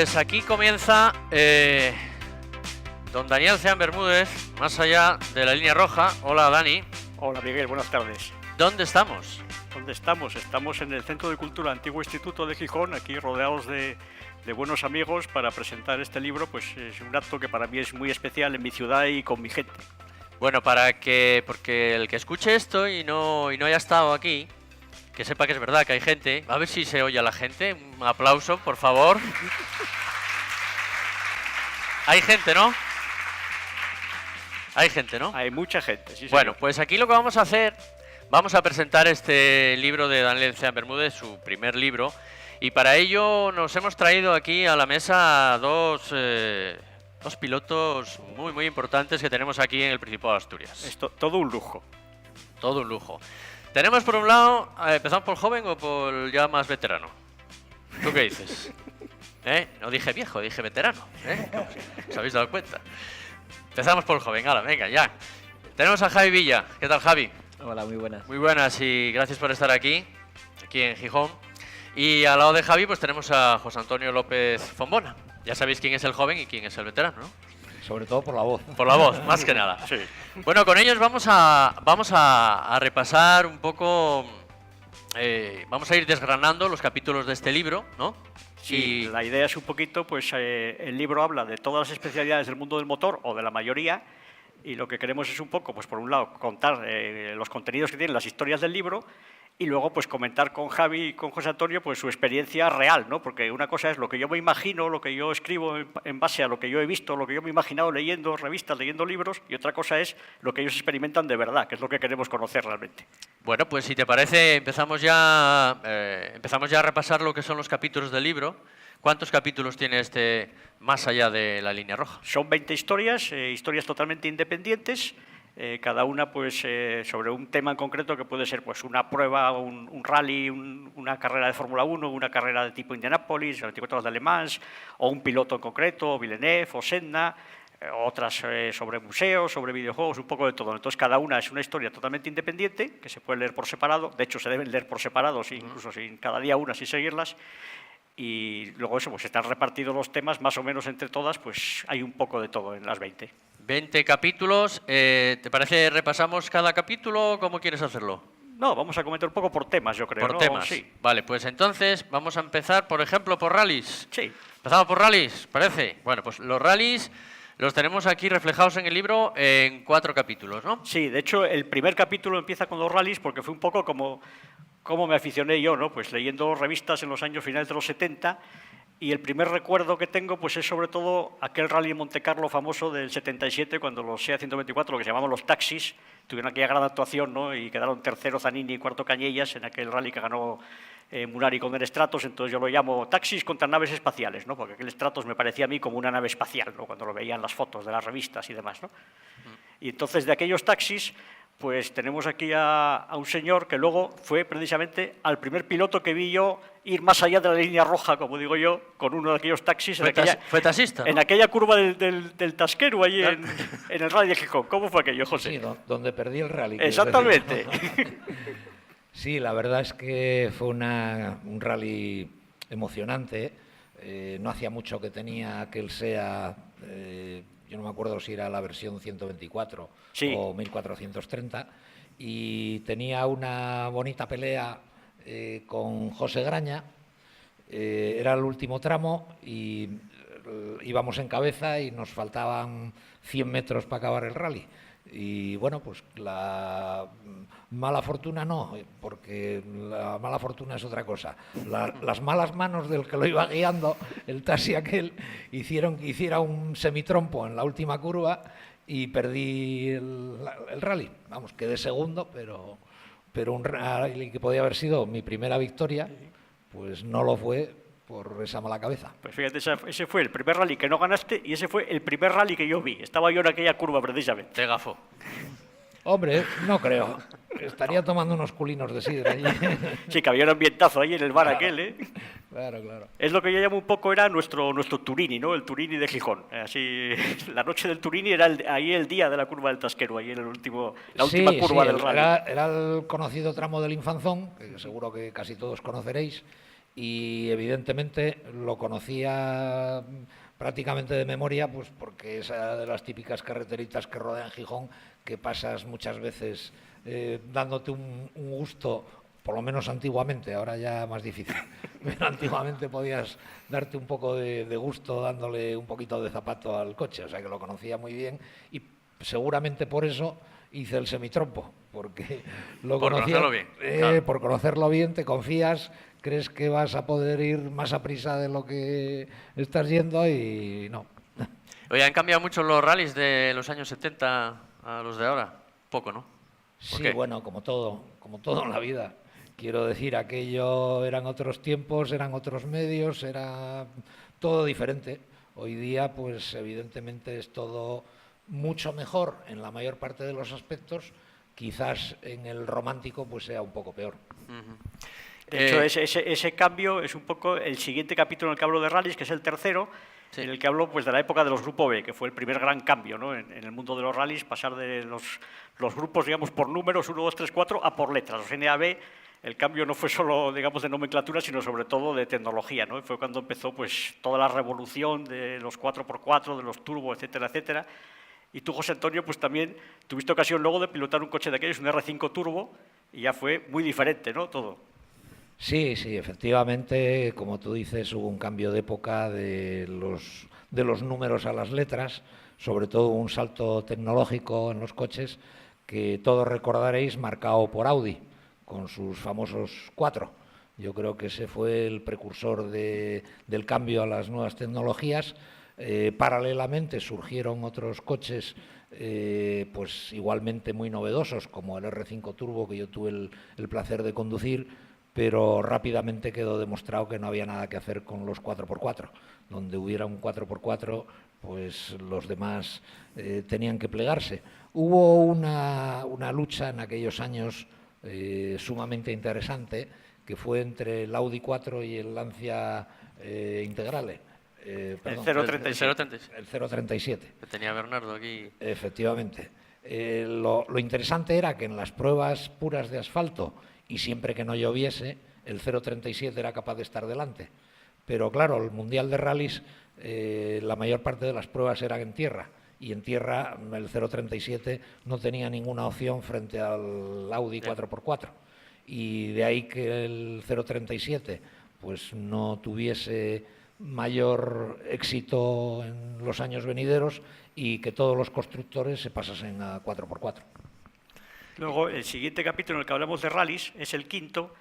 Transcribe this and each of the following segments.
pues aquí comienza don Daniel Ceán Bermúdez, más allá de la línea roja. Hola, Dani. Hola, Miguel, buenas tardes. ¿Dónde estamos? ¿Dónde estamos? Estamos en el Centro de Cultura Antiguo Instituto de Gijón, aquí rodeados de buenos amigos para presentar este libro. Pues es un acto que para mí es muy especial en mi ciudad y con mi gente. Bueno, porque el que escuche esto y no haya estado aquí, que sepa que es verdad que hay gente. A ver si se oye a la gente. Un aplauso, por favor. Hay gente, ¿no? Hay gente, ¿no? Hay mucha gente, sí. Bueno, señor. pues aquí lo que vamos a hacer, vamos a presentar este libro de Daniel Ceán Bermúdez, su primer libro, y para ello nos hemos traído aquí a la mesa dos pilotos muy importantes que tenemos aquí en el Principado de Asturias. Esto, todo un lujo. Todo un lujo. Tenemos por un lado, ¿empezamos por joven o por ya más veterano? ¿Tú qué dices? No dije viejo, dije veterano. ¿Os habéis dado cuenta? Empezamos por el joven, ahora, venga, ya. Tenemos a Javi Villa. ¿Qué tal, Javi? Hola, muy buenas. Muy buenas y gracias por estar aquí en Gijón. Y al lado de Javi pues tenemos a José Antonio López Fombona. Ya sabéis quién es el joven y quién es el veterano, ¿no? Sobre todo por la voz. Por la voz, más que nada. Sí. Bueno, con ellos vamos a repasar un poco, vamos a ir desgranando los capítulos de este libro, ¿no? Sí, la idea es un poquito, pues el libro habla de todas las especialidades del mundo del motor, o de la mayoría, y lo que queremos es un poco, pues por un lado, contar los contenidos que tienen las historias del libro, y luego pues comentar con Javi y con José Antonio pues su experiencia real, ¿no? Porque una cosa es lo que yo me imagino, lo que yo escribo en base a lo que yo he visto, lo que yo me he imaginado leyendo revistas, leyendo libros, y otra cosa es lo que ellos experimentan de verdad, que es lo que queremos conocer realmente. Bueno, pues si te parece, empezamos ya a repasar lo que son los capítulos del libro. ¿Cuántos capítulos tiene este más allá de la línea roja? Son 20 historias, historias totalmente independientes, cada una pues sobre un tema en concreto que puede ser pues una prueba, un rally, una carrera de Fórmula 1, una carrera de tipo Indianápolis, 24 horas de Le Mans, o un piloto en concreto, Villeneuve o Senna, otras sobre museos, sobre videojuegos, un poco de todo. Entonces cada una es una historia totalmente independiente, que se puede leer por separado, de hecho se deben leer por separado, incluso sin cada día una, sin seguirlas. Y luego eso, pues están repartidos los temas, más o menos entre todas, pues hay un poco de todo en las 20. 20 capítulos. ¿Te parece repasamos cada capítulo o cómo quieres hacerlo? No, vamos a comentar un poco por temas, yo creo. Por ¿no? temas. Sí. Vale, pues entonces vamos a empezar, por ejemplo, por rallies. Sí. ¿Empezamos por rallies? ¿Parece? Bueno, pues los rallies los tenemos aquí reflejados en el libro en 4 capítulos, ¿no? Sí, de hecho, el primer capítulo empieza con los rallies porque fue un poco como me aficioné yo, ¿no? Pues leyendo revistas en los años finales de los 70, y el primer recuerdo que tengo pues es sobre todo aquel rally en Montecarlo famoso del 77, cuando los SEA 124, lo que se llamaban los taxis, tuvieron aquella gran actuación, ¿no? Y quedaron tercero Zanini y cuarto Cañellas en aquel rally que ganó Munari con el Stratos. Entonces yo lo llamo taxis contra naves espaciales, ¿no? Porque aquel Stratos me parecía a mí como una nave espacial, ¿no? Cuando lo veía en las fotos de las revistas y demás, ¿no? Y entonces de aquellos taxis pues tenemos aquí a un señor que luego fue precisamente al primer piloto que vi yo ir más allá de la línea roja, como digo yo, con uno de aquellos taxis. Fue taxista, ¿no? En aquella curva del Tasquero, allí en el rally de Gijón. ¿Cómo fue aquello, José? Sí, donde perdí el rally. Exactamente. Sí, la verdad es que fue un rally emocionante. No hacía mucho que tenía aquel SEA... yo no me acuerdo si era la versión 124 sí, o 1430, y tenía una bonita pelea con José Graña. Era el último tramo y íbamos en cabeza y nos faltaban 100 metros para acabar el rally. Y bueno, pues la mala fortuna no, porque la mala fortuna es otra cosa. Las malas manos del que lo iba guiando, el taxi aquel, hicieron que hiciera un semitrompo en la última curva y perdí el rally. Vamos, quedé segundo, pero un rally que podía haber sido mi primera victoria, pues no lo fue por esa mala cabeza. Pues fíjate, ese fue el primer rally que no ganaste y ese fue el primer rally que yo vi. Estaba yo en aquella curva precisamente. Te gafó. Hombre, no creo. Estaría tomando unos culinos de sidra allí. Sí, que había un ambientazo ahí en el bar claro, aquel, ¿eh? Claro, claro. Es lo que yo llamo un poco, era nuestro Turini, ¿no? El Turini de Gijón. Así, la noche del Turini era ahí el día de la curva del Tasquero, ahí en la última curva del rally. Era el conocido tramo del Infanzón, que seguro que casi todos conoceréis, y evidentemente lo conocía prácticamente de memoria, pues porque es de las típicas carreteritas que rodean Gijón, que pasas muchas veces dándote un gusto, por lo menos antiguamente, ahora ya más difícil, pero antiguamente podías darte un poco de gusto dándole un poquito de zapato al coche, o sea que lo conocía muy bien y seguramente por eso hice el semitrompo, porque lo Por conocía, conocerlo bien, claro. por conocerlo bien, te confías, crees que vas a poder ir más a prisa de lo que estás yendo y no. Oye, ¿han cambiado mucho los rallies de los años 70 a los de ahora? Poco, ¿no? ¿Por Sí, qué? bueno, como todo en la vida. Quiero decir, aquello eran otros tiempos, eran otros medios, era todo diferente. Hoy día, pues evidentemente es todo mucho mejor en la mayor parte de los aspectos. Quizás en el romántico pues sea un poco peor. De hecho, ese cambio es un poco el siguiente capítulo en el que hablo de rallies, que es el tercero, Sí. en el que hablo pues, de la época de los Grupo B, que fue el primer gran cambio, ¿no? en el mundo de los rallies, pasar de los grupos, digamos, por números, 1, 2, 3, 4, a por letras. Los NAB, el cambio no fue solo, digamos, de nomenclatura, sino sobre todo de tecnología, ¿no? Fue cuando empezó pues, toda la revolución de los 4x4, de los turbo, etcétera, etcétera. Y tú, José Antonio, pues también tuviste ocasión luego de pilotar un coche de aquellos, un R5 turbo, y ya fue muy diferente, ¿no? Todo. Sí, sí, efectivamente, como tú dices, hubo un cambio de época de los números a las letras, sobre todo un salto tecnológico en los coches que todos recordaréis marcado por Audi, con sus famosos 4. Yo creo que ese fue el precursor del cambio a las nuevas tecnologías. Paralelamente surgieron otros coches pues igualmente muy novedosos, como el R5 Turbo, que yo tuve el placer de conducir, pero rápidamente quedó demostrado que no había nada que hacer con los 4x4. Donde hubiera un 4x4, pues los demás tenían que plegarse. Hubo una lucha en aquellos años sumamente interesante, que fue entre el Audi 4 y el Lancia Integrale. Perdón, El 037. el 037. Que tenía Bernardo aquí. Efectivamente. Lo interesante era que en las pruebas puras de asfalto, y siempre que no lloviese, el 037 era capaz de estar delante. Pero claro, el Mundial de Rallys, la mayor parte de las pruebas eran en tierra, y en tierra el 037 no tenía ninguna opción frente al Audi 4x4. Y de ahí que el 037 pues no tuviese mayor éxito en los años venideros y que todos los constructores se pasasen a 4x4. Luego, el siguiente capítulo en el que hablamos de rallies es el quinto,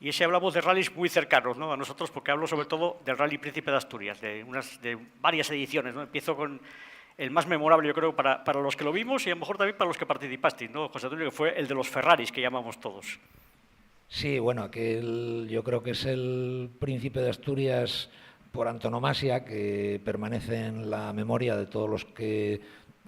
y ese hablamos de rallies muy cercanos, ¿no?, a nosotros, porque hablo sobre todo del Rally Príncipe de Asturias, de varias ediciones, ¿no? Empiezo con el más memorable, yo creo, para los que lo vimos y a lo mejor también para los que participasteis, ¿no, José Antonio?, que fue el de los Ferraris, que llamamos todos. Sí, bueno, aquel yo creo que es el Príncipe de Asturias por antonomasia, que permanece en la memoria de todos los que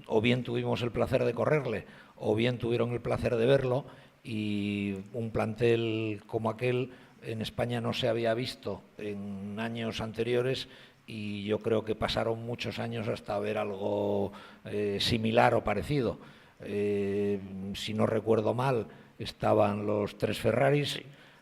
o bien tuvimos el placer de correrle o bien tuvieron el placer de verlo, y un plantel como aquel en España no se había visto en años anteriores, y yo creo que pasaron muchos años hasta ver algo similar o parecido. Si no recuerdo mal, estaban los 3 Ferraris,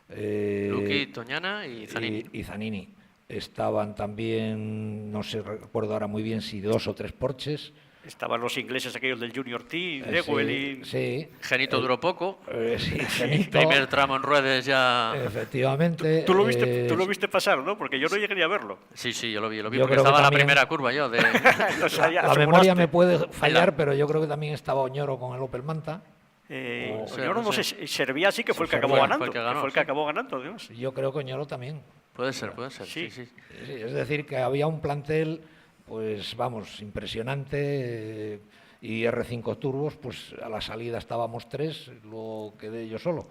Sí. Luqui, Toñana y Zanini. y Zanini. Estaban también, no sé, recuerdo ahora muy bien si 2 o 3 Porsches. Estaban los ingleses aquellos del Junior T, Dewell y... Sí. Genito duró poco. Sí, Genito. Primer tramo en ruedas ya. Efectivamente. Tú lo viste pasar, ¿no? Porque yo no llegué ni a verlo. Sí, yo lo vi Yo porque creo que estaba en la también- primera curva yo. Entonces, ya La aseguraste. memoria me puede fallar, pero yo creo que también estaba Oñoro con el Opel Manta. Oñoro no sé, Servía sí que fue el que Servía acabó fue ganando. el que Que ganó, fue el que sí. acabó ganando, además. Yo creo que Oñoro también. Puede ser, Sí. sí. Sí, es decir, que había un plantel, pues vamos, impresionante, y R5 turbos, pues a la salida estábamos 3, luego quedé yo solo.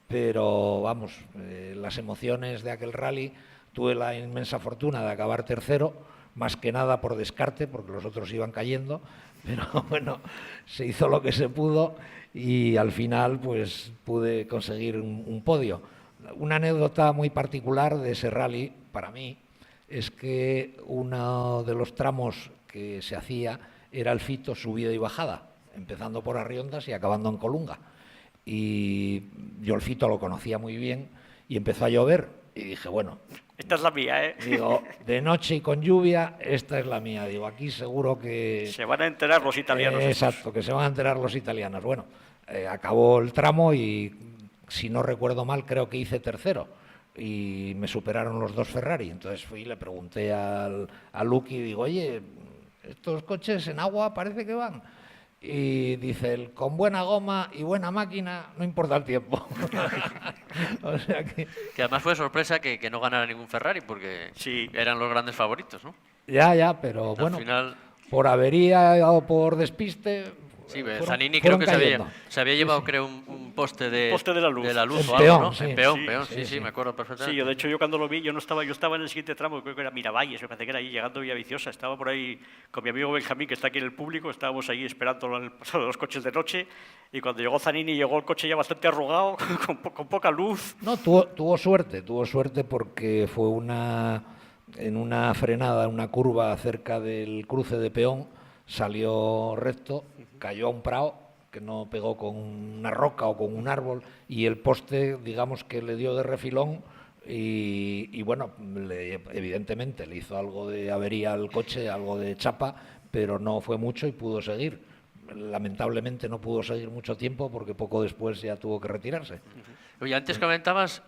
Pero vamos, las emociones de aquel rally, tuve la inmensa fortuna de acabar tercero, más que nada por descarte, porque los otros iban cayendo, pero bueno, se hizo lo que se pudo y al final pues pude conseguir un podio. Una anécdota muy particular de ese rally, para mí, es que uno de los tramos que se hacía era el fito subida y bajada, empezando por Arriondas y acabando en Colunga. Y yo el fito lo conocía muy bien y empezó a llover y dije, bueno, Esta es la mía, ¿eh? digo, de noche y con lluvia, esta es la mía. Digo, aquí seguro que... Se van a enterar los italianos. exacto, que se van a enterar los italianos. Bueno, acabó el tramo y, si no recuerdo mal, creo que hice tercero. Y me superaron los 2 Ferrari. Entonces fui y le pregunté a Lucky y digo, oye, estos coches en agua parece que van. Y dice él, con buena goma y buena máquina, no importa el tiempo. O sea que... Que además fue sorpresa que no ganara ningún Ferrari, porque Sí. eran los grandes favoritos, ¿no? Ya, pero Al bueno, final... por avería o por despiste... Sí, fueron- Zanini creo fueron que cayendo. se había llevado, creo, un poste de, Poste de la luz. de la luz En o algo, peón, ¿no? sí. En peón, Sí, peón, sí, sí, sí. me acuerdo perfectamente. Sí, yo de hecho yo cuando lo vi, yo estaba en el siguiente tramo, creo que era Miravalles, me parece que era ahí, llegando a Villaviciosa, estaba por ahí con mi amigo Benjamín, que está aquí en el público, estábamos ahí esperando los coches de noche, y cuando llegó Zanini, llegó el coche ya bastante arrugado, con poca luz. No, tuvo suerte porque fue en una frenada, en una curva cerca del cruce de peón, salió recto, cayó a un prado, que no pegó con una roca o con un árbol, y el poste, digamos que le dio de refilón, y bueno, evidentemente le hizo algo de avería al coche, algo de chapa, pero no fue mucho y pudo seguir. Lamentablemente no pudo seguir mucho tiempo porque poco después ya tuvo que retirarse. Oye, antes comentabas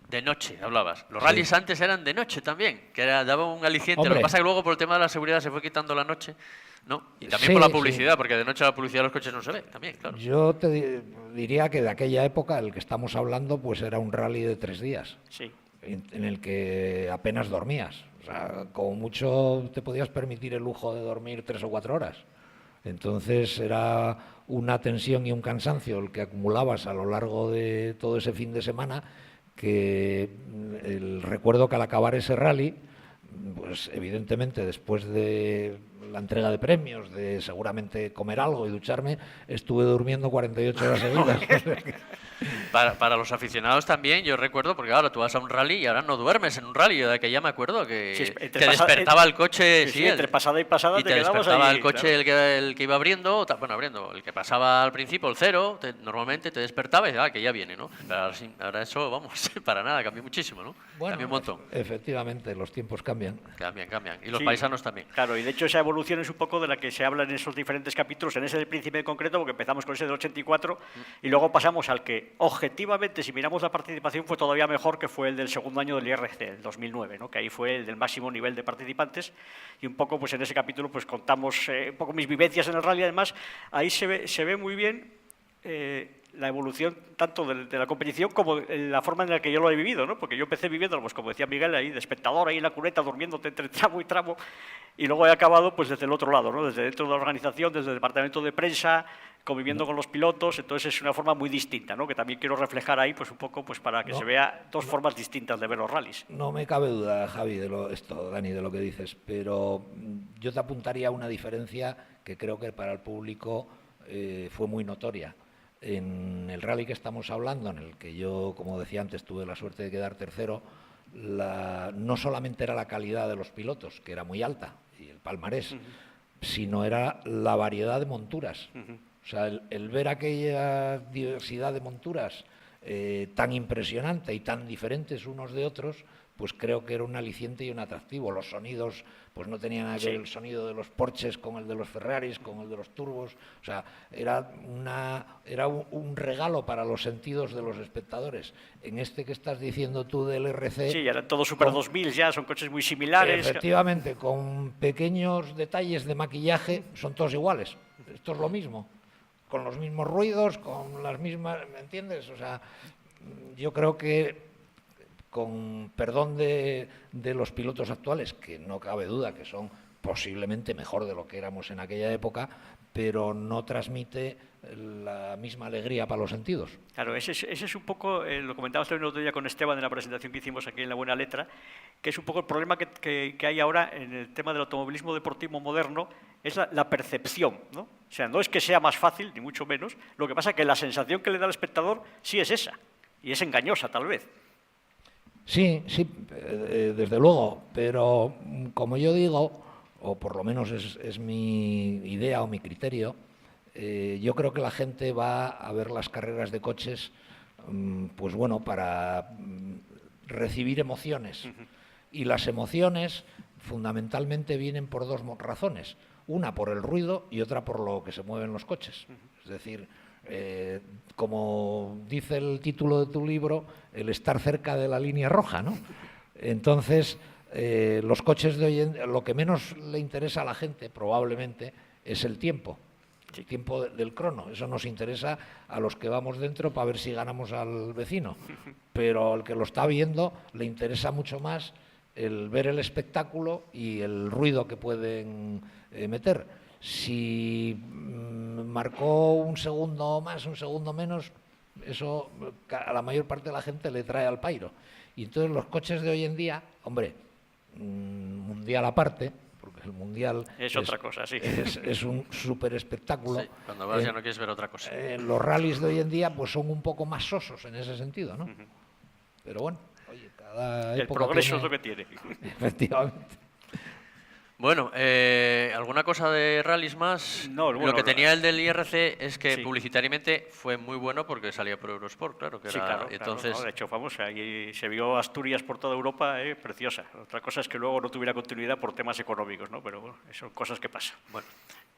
de noche, hablabas. Los rallies antes eran de noche también, que daba un aliciente. Lo Hombre. que pasa es que luego por el tema de la seguridad se fue quitando la noche, ¿no? Y también Sí, por la sí. publicidad, porque de noche la publicidad de los coches no se ve, también, claro. Yo te diría que de aquella época, el que estamos hablando, pues era un rally de 3 días, Sí. en el que apenas dormías. O sea, como mucho te podías permitir el lujo de dormir 3 o 4 horas. Entonces era una tensión y un cansancio el que acumulabas a lo largo de todo ese fin de semana, que el recuerdo que al acabar ese rally, pues evidentemente después de la entrega de premios, de seguramente comer algo y ducharme, estuve durmiendo 48 horas seguidas. Para los aficionados también, yo recuerdo, porque ahora tú vas a un rally y ahora no duermes en un rally, yo de que ya me acuerdo que Sí, te entre pasa- despertaba el coche, Sí, sí, entre pasada y pasada y te te quedabas despertaba ahí, el coche el que iba abriendo, bueno, abriendo, el que pasaba al principio, el cero, normalmente te despertaba y decía, que ya viene, ¿no? Pero ahora eso, vamos, para nada, cambió muchísimo, ¿no? Cambió un montón. Efectivamente, los tiempos cambian. Cambian. Y los Sí. paisanos también. Claro, y de hecho esa evolución es un poco de la que se habla en esos diferentes capítulos, en ese del Príncipe en concreto, porque empezamos con ese del 84 y luego pasamos al que objetivamente, si miramos la participación, fue todavía mejor, que fue el del segundo año del IRC, el 2009, ¿no? Que ahí fue el del máximo nivel de participantes, y un poco pues en ese capítulo pues contamos un poco mis vivencias en el rally. Además ahí se ve muy bien la evolución tanto de la competición como la forma en la que yo lo he vivido, ¿no? Porque yo empecé viviéndolo, pues como decía Miguel, ahí de espectador, ahí en la cuneta, durmiéndote entre tramo y tramo, y luego he acabado pues desde el otro lado, ¿no? Desde dentro de la organización, desde el departamento de prensa, conviviendo con los pilotos. Entonces es una forma muy distinta, ¿no? Que también quiero reflejar ahí, pues un poco pues para que se vea dos formas distintas de ver los rallies. No me cabe duda, Javi, Dani, de lo que dices, pero yo te apuntaría a una diferencia que creo que para el público fue muy notoria. En el rally que estamos hablando, en el que yo, como decía antes, tuve la suerte de quedar tercero, no solamente era la calidad de los pilotos, que era muy alta, y el palmarés, sino era la variedad de monturas. O sea, el ver aquella diversidad de monturas tan impresionante y tan diferentes unos de otros, pues creo que era un aliciente y un atractivo. Los sonidos, pues no tenían nada que ver el sonido de los Porsches con el de los Ferraris, con el de los turbos. O sea, era un regalo para los sentidos de los espectadores. En este que estás diciendo tú del RC... Sí, eran todos Super 2000 ya, son coches muy similares. Efectivamente, con pequeños detalles de maquillaje, son todos iguales. Esto es lo mismo. Con los mismos ruidos, con las mismas... ¿Me entiendes? O sea, yo creo que, con perdón de los pilotos actuales, que no cabe duda que son posiblemente mejor de lo que éramos en aquella época, pero no transmite la misma alegría para los sentidos. Claro, ese es un poco, lo comentábamos también el otro día con Esteban en la presentación que hicimos aquí en La Buena Letra, que es un poco el problema que hay ahora en el tema del automovilismo deportivo moderno, es la percepción, ¿no? O sea, no es que sea más fácil, ni mucho menos, lo que pasa es que la sensación que le da al espectador sí es esa, y es engañosa tal vez. Sí, desde luego, pero como yo digo, o por lo menos es mi idea o mi criterio, yo creo que la gente va a ver las carreras de coches, pues bueno, para recibir emociones. Y las emociones fundamentalmente vienen por dos razones. Una por el ruido y otra por lo que se mueven los coches. Es decir, como dice el título de tu libro, el estar cerca de la línea roja, ¿no? Entonces, los coches de hoy en día, lo que menos le interesa a la gente probablemente es el tiempo. El tiempo del crono. Eso nos interesa a los que vamos dentro para ver si ganamos al vecino. Pero al que lo está viendo le interesa mucho más el ver el espectáculo y el ruido que pueden meter. Si marcó un segundo más, un segundo menos, eso a la mayor parte de la gente le trae al pairo. Y entonces los coches de hoy en día, hombre, mundial aparte, porque el mundial es otra cosa, sí. Es un súper espectáculo. Sí, cuando vas ya no quieres ver otra cosa. Los rallies de hoy en día pues son un poco más sosos en ese sentido, ¿no? Pero bueno, oye, cada el época progreso tiene... es lo que tiene. Efectivamente. Bueno, ¿alguna cosa de rallies más? No, bueno, lo que tenía el del IRC es que sí. publicitariamente fue muy bueno porque salía por Eurosport, claro. Que Sí, era, claro, entonces... claro, ¿no? De hecho, famosa. Y se vio Asturias por toda Europa, preciosa. Otra cosa es que luego no tuviera continuidad por temas económicos, ¿no? Pero bueno, son cosas que pasan. Bueno,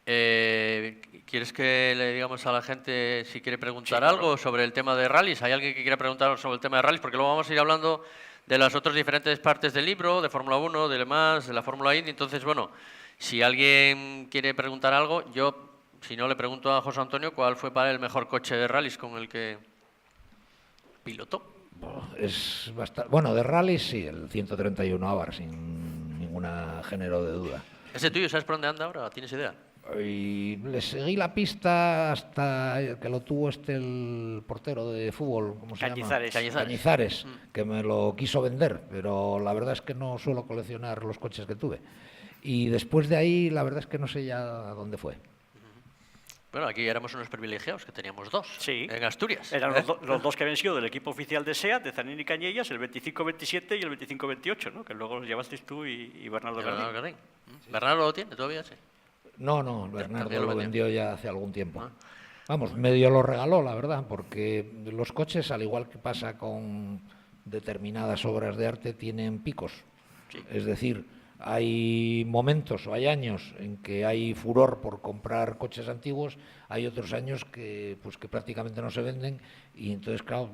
¿quieres que le digamos a la gente si quiere preguntar Sí, algo claro. sobre el tema de rallies? ¿Hay alguien que quiera preguntar sobre el tema de rallies? Porque luego vamos a ir hablando de las otras diferentes partes del libro, de Fórmula 1, de Le Mans, de la Fórmula Indy. Entonces, bueno, si alguien quiere preguntar algo, yo, si no, le pregunto a José Antonio cuál fue para él el mejor coche de rallies con el que pilotó. Es bastante... Bueno, de rallies sí, el 131 Abarth, sin ningún género de duda. ¿Ese tuyo sabes por dónde anda ahora? ¿Tienes idea? Y le seguí la pista hasta que lo tuvo el portero de fútbol, ¿cómo se Cañizares. llama? Cañizares, que me lo quiso vender, pero la verdad es que no suelo coleccionar los coches que tuve. Y después de ahí, la verdad es que no sé ya a dónde fue. Bueno, aquí éramos unos privilegiados, que teníamos dos Sí. en Asturias. Eran los dos que habían sido del equipo oficial de SEAT, de Zanini y Cañellas, el 25-27 y el 25-28, ¿no? Que luego los llevasteis tú y Bernardo Bernardo Gardín. Gardín. ¿Bernardo lo tiene todavía? Sí. No, Bernardo También lo lo vendió ya hace algún tiempo. Ah. Vamos, medio lo regaló, la verdad, porque los coches, al igual que pasa con determinadas obras de arte, tienen picos. Sí. Es decir, hay momentos o hay años en que hay furor por comprar coches antiguos, hay otros años que prácticamente no se venden y entonces, claro,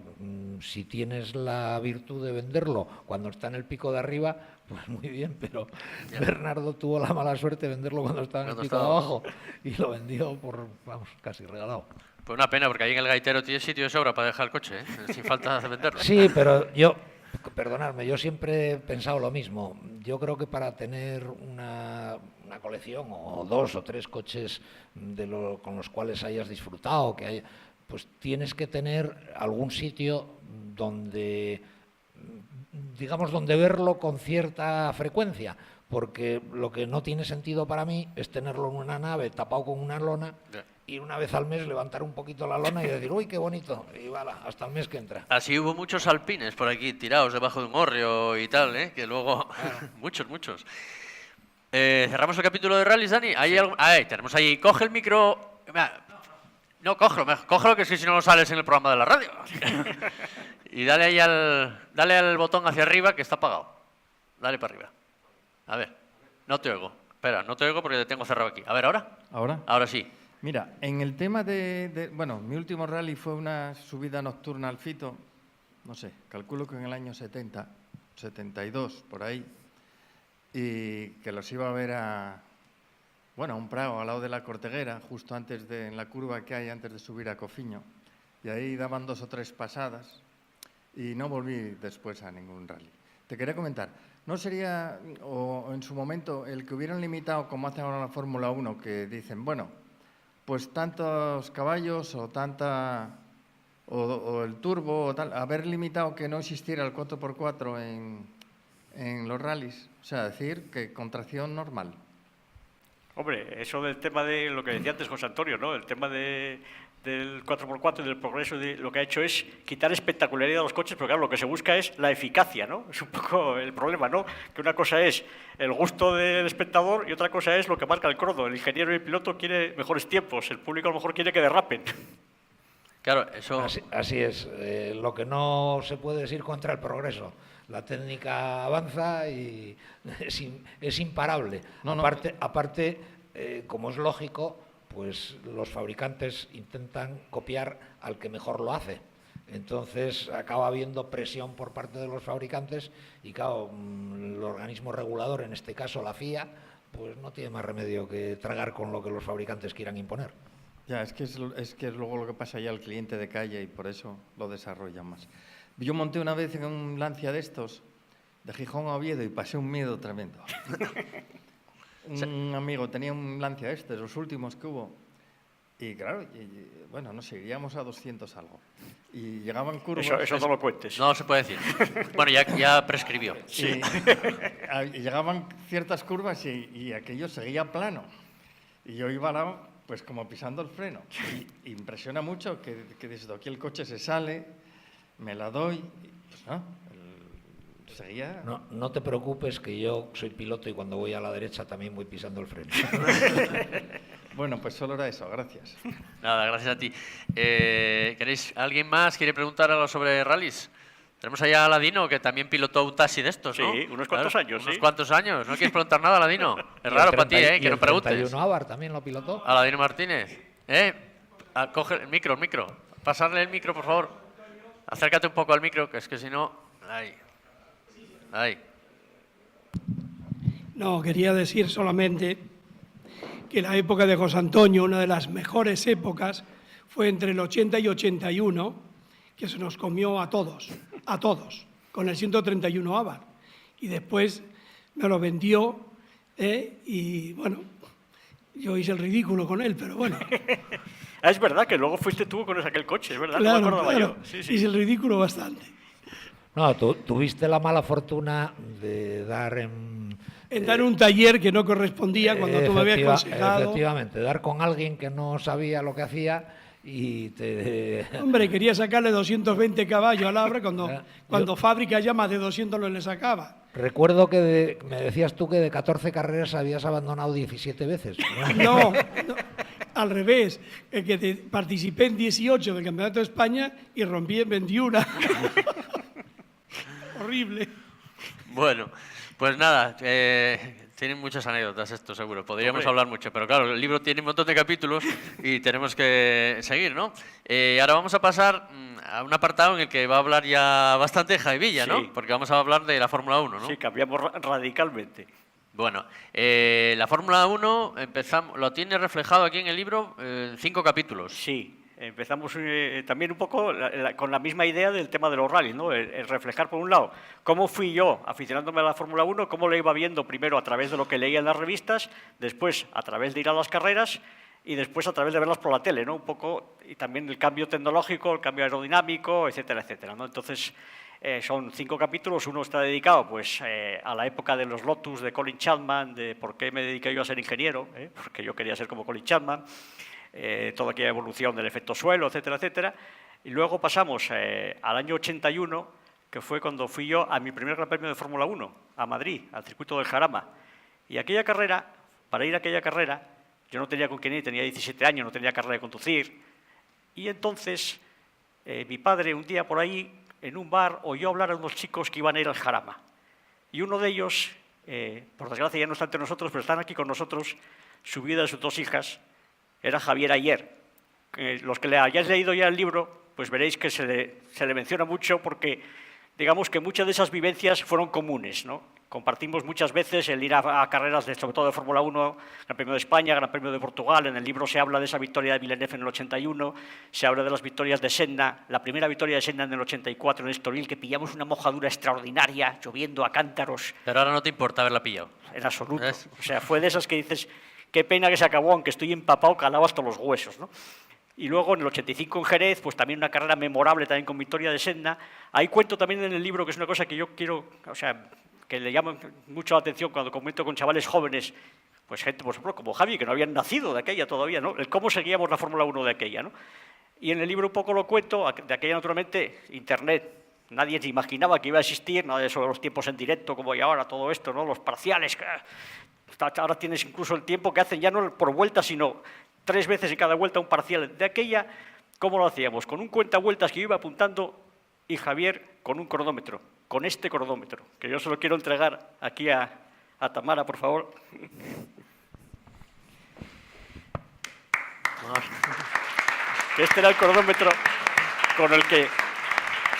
si tienes la virtud de venderlo cuando está en el pico de arriba, pues muy bien, pero Ya. Bernardo tuvo la mala suerte de venderlo cuando estaba en el Cuando pico de estaba abajo y lo vendió por, vamos, casi regalado. Pues una pena, porque ahí en el gaitero tiene sitio de sobra para dejar el coche, ¿eh? Sin falta de venderlo. Sí, pero yo, perdonadme, yo siempre he pensado lo mismo. Yo creo que para tener una colección o dos o tres coches con los cuales hayas disfrutado, pues tienes que tener algún sitio donde, digamos, donde verlo con cierta frecuencia. Porque lo que no tiene sentido para mí es tenerlo en una nave tapado con una lona Ya. y una vez al mes levantar un poquito la lona y decir, uy, qué bonito, y voilà, hasta el mes que entra. Así hubo muchos alpines por aquí tirados debajo de un hórreo y tal, ¿eh? Que luego... muchos. Cerramos el capítulo de rallies, Dani. Tenemos ahí... Coge el micro... No, cógelo, que si no lo sales en el programa de la radio. Y dale ahí dale al botón hacia arriba que está apagado. Dale para arriba. A ver, no te oigo. Espera, no te oigo porque te tengo cerrado aquí. A ver, ¿ahora? ¿Ahora? Ahora sí. Mira, en el tema bueno, mi último rally fue una subida nocturna al Fito, no sé, calculo que en el año 70, 72, por ahí, y que los iba a ver a un prado al lado de la Corteguera, justo en la curva que hay antes de subir a Cofiño, y ahí daban 2 o 3 pasadas y no volví después a ningún rally. Te quería comentar, ¿no sería, o en su momento, el que hubieran limitado, como hacen ahora en la Fórmula 1, que dicen, bueno, pues tantos caballos o el turbo o tal, haber limitado que no existiera el 4x4 en los rallies? O sea, decir que con tracción normal. Hombre, eso del tema de lo que decía antes José Antonio, ¿no? El tema del 4x4 y del progreso, lo que ha hecho es quitar espectacularidad a los coches, pero claro, lo que se busca es la eficacia, ¿no? Es un poco el problema, ¿no? Que una cosa es el gusto del espectador y otra cosa es lo que marca el crono. El ingeniero y el piloto quiere mejores tiempos, el público a lo mejor quiere que derrapen. Claro, eso... Así es. Lo que no se puede decir contra el progreso. La técnica avanza y es imparable. No, no. Aparte, como es lógico, pues los fabricantes intentan copiar al que mejor lo hace. Entonces acaba habiendo presión por parte de los fabricantes y, claro, el organismo regulador, en este caso la FIA, pues no tiene más remedio que tragar con lo que los fabricantes quieran imponer. Ya, es que luego lo que pasa ya al cliente de calle y por eso lo desarrollan más. Yo monté una vez en un Lancia de estos, de Gijón a Oviedo, y pasé un miedo tremendo. Un amigo tenía un Lancia los últimos que hubo, y claro, bueno, no sé, iríamos a 200 algo. Y llegaban curvas... Eso no lo cuentes. No se puede decir. Bueno, ya prescribió. Sí. Y llegaban ciertas curvas y aquello seguía plano. Y yo iba al lado, pues como pisando el freno. Y impresiona mucho que desde aquí el coche se sale, me la doy, y pues no, seguía... No te preocupes, que yo soy piloto y cuando voy a la derecha también voy pisando el freno. Bueno, pues solo era eso, gracias. Nada, gracias a ti. ¿Queréis, alguien más quiere preguntar algo sobre rallies? Tenemos allá a Ladino, que también pilotó un taxi de estos, ¿no? Sí, unos cuantos años, Unos sí. cuantos años. ¿No quieres preguntar nada, Ladino? Es raro para ti, que no preguntes. ¿Y el 31 Abar también lo pilotó? A Ladino Martínez. Coge el micro. Pasarle el micro, por favor. Acércate un poco al micro, que es que si no... Ahí. No, quería decir solamente que la época de José Antonio, una de las mejores épocas, fue entre el 80 y 81, que se nos comió a todos, con el 131 Abarth. Y después me lo vendió, y bueno, yo hice el ridículo con él, pero bueno. Es verdad que luego fuiste tú con aquel coche, es verdad, Claro, no me acordaba claro, yo. Sí. hice el ridículo bastante. No, tuviste la mala fortuna de dar En dar un taller que no correspondía cuando tú me habías aconsejado. Efectivamente, dar con alguien que no sabía lo que hacía y te... Hombre, quería sacarle 220 caballos al Abra cuando fábrica ya más de 200 no le sacaba. Recuerdo que me decías tú que de 14 carreras habías abandonado 17 veces. No, al revés, participé en 18 del Campeonato de España y rompí en 21. Horrible. Bueno, pues nada, tienen muchas anécdotas esto seguro, podríamos hablar mucho, pero claro, el libro tiene un montón de capítulos y tenemos que seguir, ¿no? Ahora vamos a pasar a un apartado en el que va a hablar ya bastante Javi Villa, ¿no? Sí. Porque vamos a hablar de la Fórmula 1, ¿no? Sí, cambiamos radicalmente. Bueno, la Fórmula 1 lo tiene reflejado aquí en el libro en 5 capítulos. Sí, empezamos también un poco con la misma idea del tema de los rallies, ¿no? El reflejar, por un lado, cómo fui yo aficionándome a la Fórmula 1, cómo lo iba viendo primero a través de lo que leía en las revistas, después a través de ir a las carreras y después a través de verlas por la tele, ¿no? Un poco, y también el cambio tecnológico, el cambio aerodinámico, etcétera, etcétera, ¿no? Entonces, son 5 capítulos, uno está dedicado pues, a la época de los Lotus de Colin Chapman, de por qué me dediqué yo a ser ingeniero, porque yo quería ser como Colin Chapman, toda aquella evolución del efecto suelo, etcétera, etcétera. Y luego pasamos al año 81, que fue cuando fui yo a mi primer Gran Premio de Fórmula 1, a Madrid, al circuito del Jarama. Y aquella carrera, para ir a aquella carrera, yo no tenía con quién ir, tenía 17 años, no tenía carrera de conducir. Y entonces, mi padre un día por ahí, en un bar, oyó hablar a unos chicos que iban a ir al Jarama. Y uno de ellos, por desgracia ya no está entre nosotros, pero están aquí con nosotros, su viuda y sus 2 hijas, era Javier Ayer. Los que le hayáis leído ya el libro, pues veréis que se le menciona mucho porque, digamos que muchas de esas vivencias fueron comunes, ¿no? Compartimos muchas veces el ir a carreras, sobre todo de Fórmula 1, Gran Premio de España, Gran Premio de Portugal. En el libro se habla de esa victoria de Villeneuve en el 81, se habla de las victorias de Senna, la primera victoria de Senna en el 84 en Estoril, que pillamos una mojadura extraordinaria, lloviendo a cántaros. Pero ahora no te importa haberla pillado. En absoluto. ¿Ves? O sea, fue de esas que dices, qué pena que se acabó, aunque estoy empapado, calado hasta los huesos, ¿no? Y luego en el 85 en Jerez, pues también una carrera memorable también con victoria de Senna. Ahí cuento también en el libro, que es una cosa que yo quiero, o sea, que le llama mucho la atención cuando comento con chavales jóvenes, pues gente, por ejemplo, como Javi, que no habían nacido de aquella todavía, ¿no? El cómo seguíamos la Fórmula 1 de aquella, ¿no? Y en el libro un poco lo cuento, de aquella naturalmente, Internet, nadie se imaginaba que iba a existir, nada de sobre los tiempos en directo, como hay ahora, todo esto, ¿no? Los parciales, ahora tienes incluso el tiempo que hacen ya no por vuelta, sino 3 veces en cada vuelta un parcial. De aquella ¿Cómo lo hacíamos? Con un cuentavueltas que yo iba apuntando y Javier con un cronómetro, con este cronómetro, que yo se lo quiero entregar aquí a Tamara, por favor. Este era el cronómetro con el que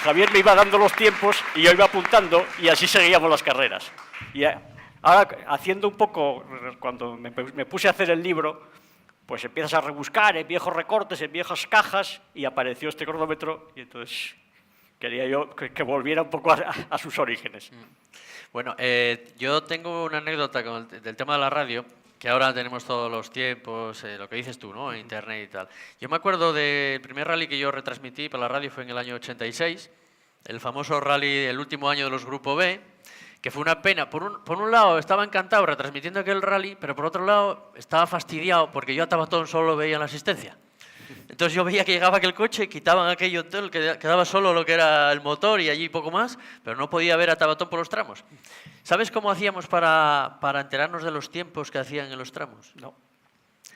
Javier me iba dando los tiempos y yo iba apuntando y así seguíamos las carreras. Y ahora, haciendo un poco, cuando me puse a hacer el libro, pues empiezas a rebuscar en viejos recortes, en viejas cajas, y apareció este cronómetro, y entonces quería yo que volviera un poco a sus orígenes. Bueno, yo tengo una anécdota del tema de la radio, que ahora tenemos todos los tiempos, lo que dices tú, ¿no? Internet y tal. Yo me acuerdo del primer rally que yo retransmití por la radio, fue en el año 86, el famoso rally, el último año de los Grupo B, que fue una pena. Por un lado estaba encantado retransmitiendo aquel rally, pero por otro lado estaba fastidiado porque yo a Tabatón solo veía en la asistencia. Entonces yo veía que llegaba aquel coche, quitaban aquello, quedaba solo lo que era el motor y allí poco más, pero no podía ver a Tabatón por los tramos. ¿Sabes cómo hacíamos para enterarnos de los tiempos que hacían en los tramos? No.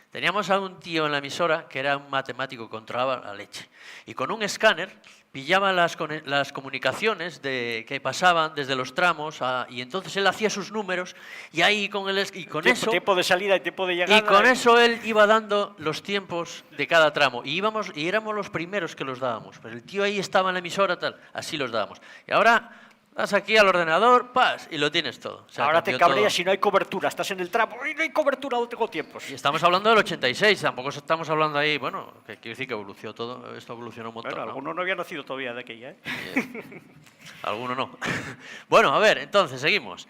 Teníamos a un tío en la emisora que era un matemático, controlaba la leche. Y con un escáner pillaba las comunicaciones que pasaban desde los tramos y entonces él hacía sus números y ahí Tiempo de salida y tiempo de llegada. Y con eso él iba dando los tiempos de cada tramo. Y éramos los primeros que los dábamos. Pero el tío ahí estaba en la emisora, tal, así los dábamos. Y ahora vas aquí al ordenador, y lo tienes todo. O sea, ahora te cabreas si no hay cobertura, estás en el tramo y no hay cobertura, no tengo tiempos. Y estamos hablando del 86, tampoco estamos hablando ahí, bueno, que quiero decir que evolucionó todo, esto evolucionó un montón. Bueno, ¿no? alguno no había nacido todavía de aquella, ¿eh? Alguno no. Bueno, a ver, entonces, seguimos.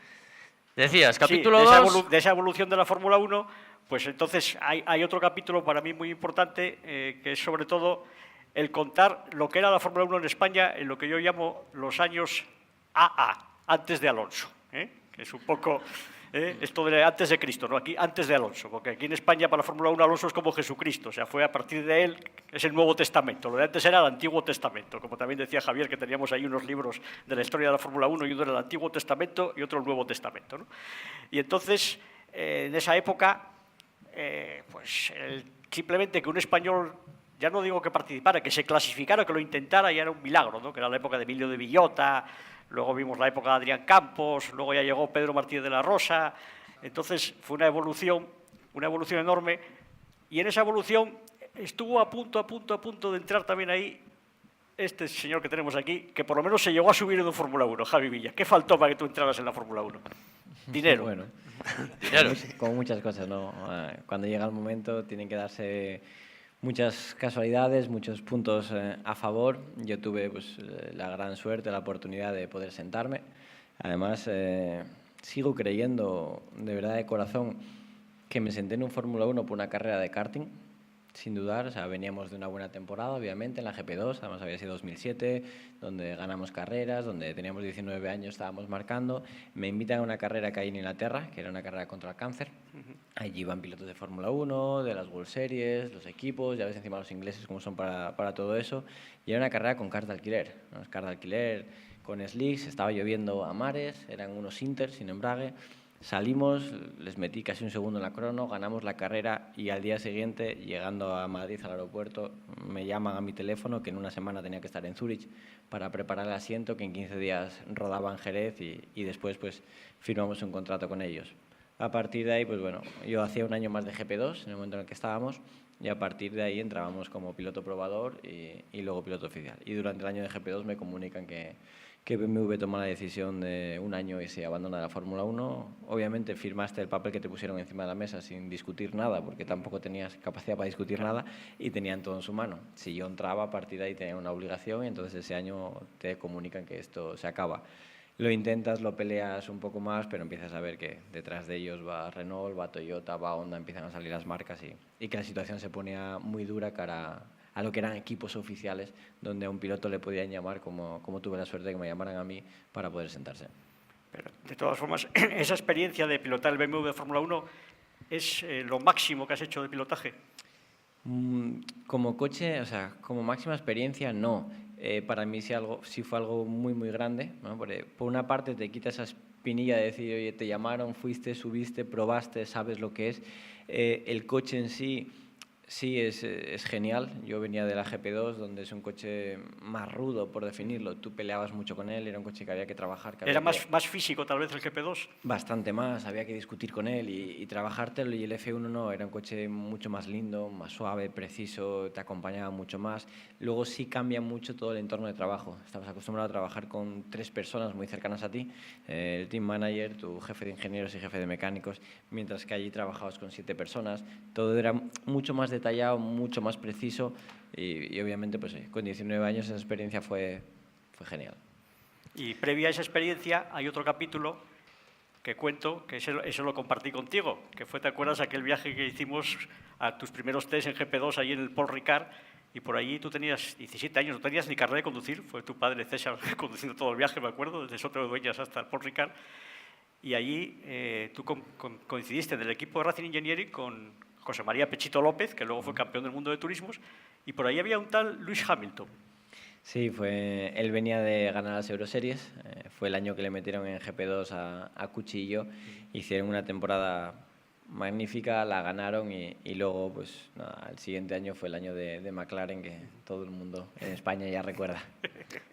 Decías, capítulo sí, 2... de esa evolución de la Fórmula 1, pues entonces hay otro capítulo para mí muy importante, que es sobre todo el contar lo que era la Fórmula 1 en España en lo que yo llamo los años AA, antes de Alonso, que es un poco esto de antes de Cristo, ¿no? Aquí antes de Alonso, porque aquí en España para la Fórmula 1 Alonso es como Jesucristo, o sea, fue a partir de él, es el Nuevo Testamento, lo de antes era el Antiguo Testamento, como también decía Javier, que teníamos ahí unos libros de la historia de la Fórmula 1, y uno era el Antiguo Testamento y otro el Nuevo Testamento, ¿no? Y entonces, en esa época, pues simplemente que un español, ya no digo que participara, que se clasificara, que lo intentara, ya era un milagro, ¿no? Que era la época de Emilio de Villota. Luego vimos la época de Adrián Campos, luego ya llegó Pedro Martínez de la Rosa. Entonces fue una evolución enorme. Y en esa evolución estuvo a punto de entrar también ahí este señor que tenemos aquí, que por lo menos se llegó a subir en un Fórmula 1, Javi Villa. ¿Qué faltó para que tú entraras en la Fórmula 1? Dinero. Bueno, Dinero. como muchas cosas, ¿no? Cuando llega el momento tienen que darse muchas casualidades, muchos puntos a favor. Yo tuve pues, la gran suerte, la oportunidad de poder sentarme. Además, sigo creyendo, de verdad de corazón, que me senté en un Fórmula 1 por una carrera de karting, sin dudar. O sea, veníamos de una buena temporada, obviamente, en la GP2, además había sido 2007, donde ganamos carreras, donde teníamos 19 años, estábamos marcando. Me invitan a una carrera que hay en Inglaterra, que era una carrera contra el cáncer. Allí iban pilotos de Fórmula 1, de las World Series, los equipos, ya ves encima los ingleses cómo son para todo eso. Y era una carrera con cars de alquiler, ¿no? Cars de alquiler con slicks, estaba lloviendo a mares, eran unos Inter sin embrague. Salimos, les metí casi un segundo en la crono, ganamos la carrera y al día siguiente, llegando a Madrid al aeropuerto, me llaman a mi teléfono que en una semana tenía que estar en Zúrich para preparar el asiento, que en 15 días rodaba en Jerez y después pues firmamos un contrato con ellos. A partir de ahí, pues bueno, yo hacía un año más de GP2 en el momento en el que estábamos y a partir de ahí entrábamos como piloto probador y luego piloto oficial. Y durante el año de GP2 me comunican que BMW toma la decisión de un año y se abandona la Fórmula 1. Obviamente firmaste el papel que te pusieron encima de la mesa sin discutir nada, porque tampoco tenías capacidad para discutir nada y tenían todo en su mano. Si yo entraba, a partir de ahí tenía una obligación y entonces ese año te comunican que esto se acaba. Lo intentas, lo peleas un poco más, pero empiezas a ver que detrás de ellos va Renault, va Toyota, va Honda, empiezan a salir las marcas y que la situación se ponía muy dura cara a lo que eran equipos oficiales, donde a un piloto le podían llamar, como tuve la suerte de que me llamaran a mí, para poder sentarse. Pero, de todas formas, esa experiencia de pilotar el BMW de Fórmula 1 es lo máximo que has hecho de pilotaje. Como coche, o sea, como máxima experiencia, no. Para mí sí fue algo muy, muy grande, ¿no? Porque, por una parte, te quita esa espinilla de decir, oye, te llamaron, fuiste, subiste, probaste, sabes lo que es. El coche en sí Sí, es genial. Yo venía de la GP2, donde es un coche más rudo, por definirlo. Tú peleabas mucho con él, era un coche que había que trabajar. Era más físico tal vez el GP2. Bastante más, había que discutir con él y trabajártelo, y el F1 no, era un coche mucho más lindo, más suave, preciso, te acompañaba mucho más. Luego sí cambia mucho todo el entorno de trabajo. Estabas acostumbrado a trabajar con 3 personas muy cercanas a ti, el team manager, tu jefe de ingenieros y jefe de mecánicos, mientras que allí trabajabas con 7 personas. Todo era mucho más detallado, mucho más preciso y obviamente pues, con 19 años esa experiencia fue genial. Y previa a esa experiencia hay otro capítulo que cuento, que eso lo compartí contigo, que fue, ¿te acuerdas, aquel viaje que hicimos a tus primeros test en GP2 allí en el Paul Ricard? Y por allí tú tenías 17 años, no tenías ni carnet de conducir, fue tu padre César conduciendo todo el viaje, me acuerdo, desde Soto de Dueñas hasta el Paul Ricard. Y allí tú coincidiste en el equipo de Racing Engineering con José María Pechito López, que luego fue campeón del mundo de turismos, y por ahí había un tal Lewis Hamilton. Sí, él venía de ganar las Euroseries, fue el año que le metieron en GP2 a Cuchillo, hicieron una temporada magnífica, la ganaron y luego pues nada, el siguiente año fue el año de McLaren, que todo el mundo en España ya recuerda.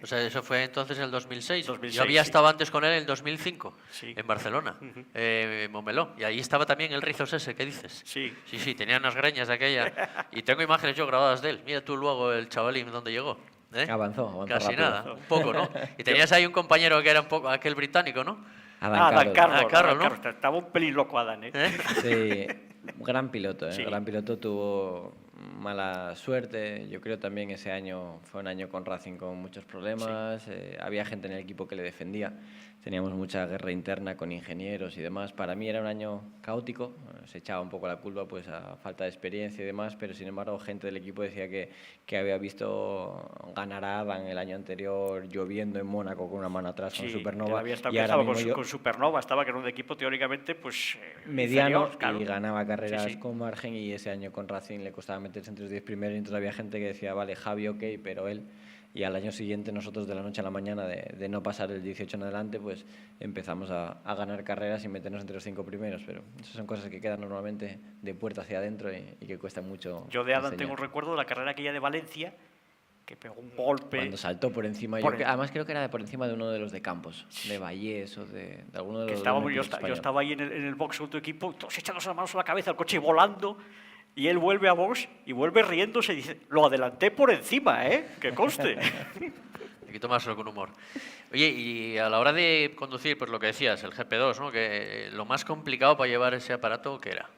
O sea, eso fue entonces en el 2006. 2006, Yo había sí. estado antes con él en el 2005, Sí. en Barcelona, en Montmeló. Y ahí estaba también el Rizos ese, ¿qué dices? Sí. Sí, tenía unas greñas de aquella. Y tengo imágenes yo grabadas de él. Mira tú luego el chavalín dónde llegó. ¿Eh? Avanzó Casi rápido. nada, un poco, ¿no? Y tenías ahí un compañero que era un poco aquel británico, ¿no? Dan Carroll, Carroll, ¿no? Estaba un pelín loco Adán, ¿eh? Sí, gran piloto, Sí. gran piloto, tuvo mala suerte. Yo creo también ese año fue un año con Racing con muchos problemas, había gente en el equipo que le defendía, teníamos mucha guerra interna con ingenieros y demás. Para mí era un año caótico, se echaba un poco la culpa pues a falta de experiencia y demás, pero sin embargo gente del equipo decía que había visto ganar a Adam el año anterior lloviendo en Mónaco con una mano atrás con Sí, Supernova. él había estado Y ahora empezado mismo yo- con Supernova, estaba que era un equipo teóricamente pues mediano inferior, claro. y ganaba carreras Sí, sí. con margen, y ese año con Racing le costaba meterse entre los 10 primeros, y entonces había gente que decía, vale, Javi ok, pero él, y al año siguiente nosotros de la noche a la mañana de no pasar el 18 en adelante, pues empezamos a ganar carreras y meternos entre los 5 primeros, pero esas son cosas que quedan normalmente de puerta hacia adentro y que cuesta mucho. Yo de Adam enseñar. tengo un recuerdo de la carrera aquella de Valencia, que pegó un golpe. Cuando saltó por encima, además creo que era por encima de uno de los de Campos, de Vallés o de alguno de Que los estábamos, del yo, equipo yo español. estaba ahí en el box con tu equipo, todos echándose las manos a la cabeza, el coche volando, y él vuelve a box y vuelve riéndose y dice, lo adelanté por encima, que conste. Hay que tomárselo con humor. Oye, y a la hora de conducir, pues lo que decías, el GP2, ¿no? Que lo más complicado para llevar ese aparato, ¿qué era?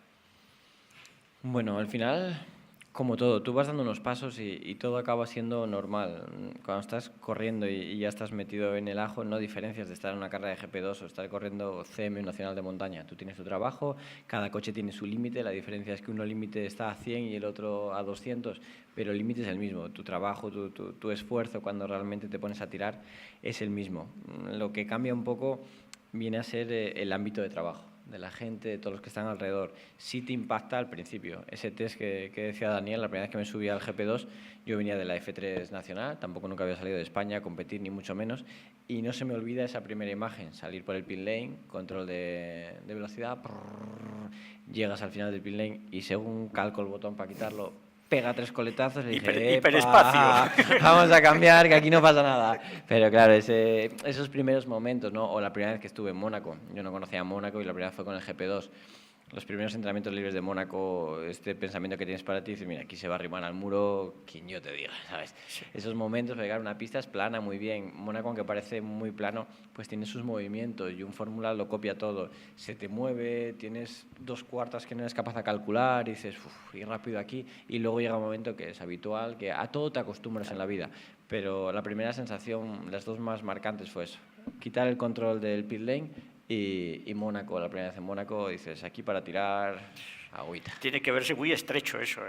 Bueno, al final, como todo, tú vas dando unos pasos y todo acaba siendo normal. Cuando estás corriendo y ya estás metido en el ajo, no diferencias de estar en una carrera de GP2 o estar corriendo CM Nacional de Montaña. Tú tienes tu trabajo, cada coche tiene su límite, la diferencia es que uno límite está a 100 y el otro a 200, pero el límite es el mismo. Tu trabajo, tu esfuerzo cuando realmente te pones a tirar es el mismo. Lo que cambia un poco viene a ser el ámbito de trabajo, de la gente, de todos los que están alrededor. Sí te impacta al principio. Ese test que decía Daniel, la primera vez que me subí al GP2, yo venía de la F3 Nacional, tampoco nunca había salido de España a competir, ni mucho menos, y no se me olvida esa primera imagen, salir por el pit lane, control de velocidad, llegas al final del pit lane y según calco el botón para quitarlo, pega 3 coletazos y dije, hiperespacio. Vamos a cambiar, que aquí no pasa nada. Pero claro, esos primeros momentos, ¿no? O la primera vez que estuve en Mónaco, yo no conocía Mónaco y la primera vez fue con el GP2. Los primeros entrenamientos libres de Mónaco, este pensamiento que tienes para ti, dices, mira, aquí se va a arrimar al muro, quien yo te diga, ¿sabes? Esos momentos, porque claro, una pista es plana, muy bien. Mónaco, aunque parece muy plano, pues tiene sus movimientos y un Fórmula lo copia todo. Se te mueve, tienes 2 cuartas que no eres capaz de calcular y dices, uff, y rápido aquí. Y luego llega un momento que es habitual, que a todo te acostumbras en la vida. Pero la primera sensación, las dos más marcantes fue eso, quitar el control del pit lane y Mónaco, la primera vez en Mónaco, dices, aquí para tirar agüita. Tiene que verse muy estrecho eso,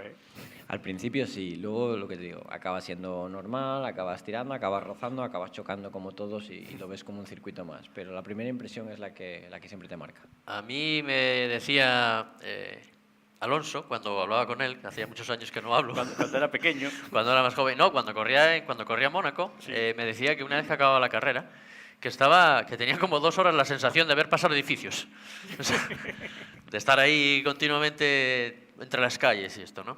Al principio sí, luego lo que te digo, acaba siendo normal, acabas tirando, acabas rozando, acabas chocando como todos y lo ves como un circuito más. Pero la primera impresión es la que siempre te marca. A mí me decía Alonso, cuando hablaba con él, que hacía muchos años que no hablo, Cuando era pequeño. cuando era más joven, no, cuando corría Mónaco, Sí. me decía que una vez que acababa la carrera, que tenía como 2 horas la sensación de ver pasar edificios. O sea, de estar ahí continuamente entre las calles y esto, ¿no?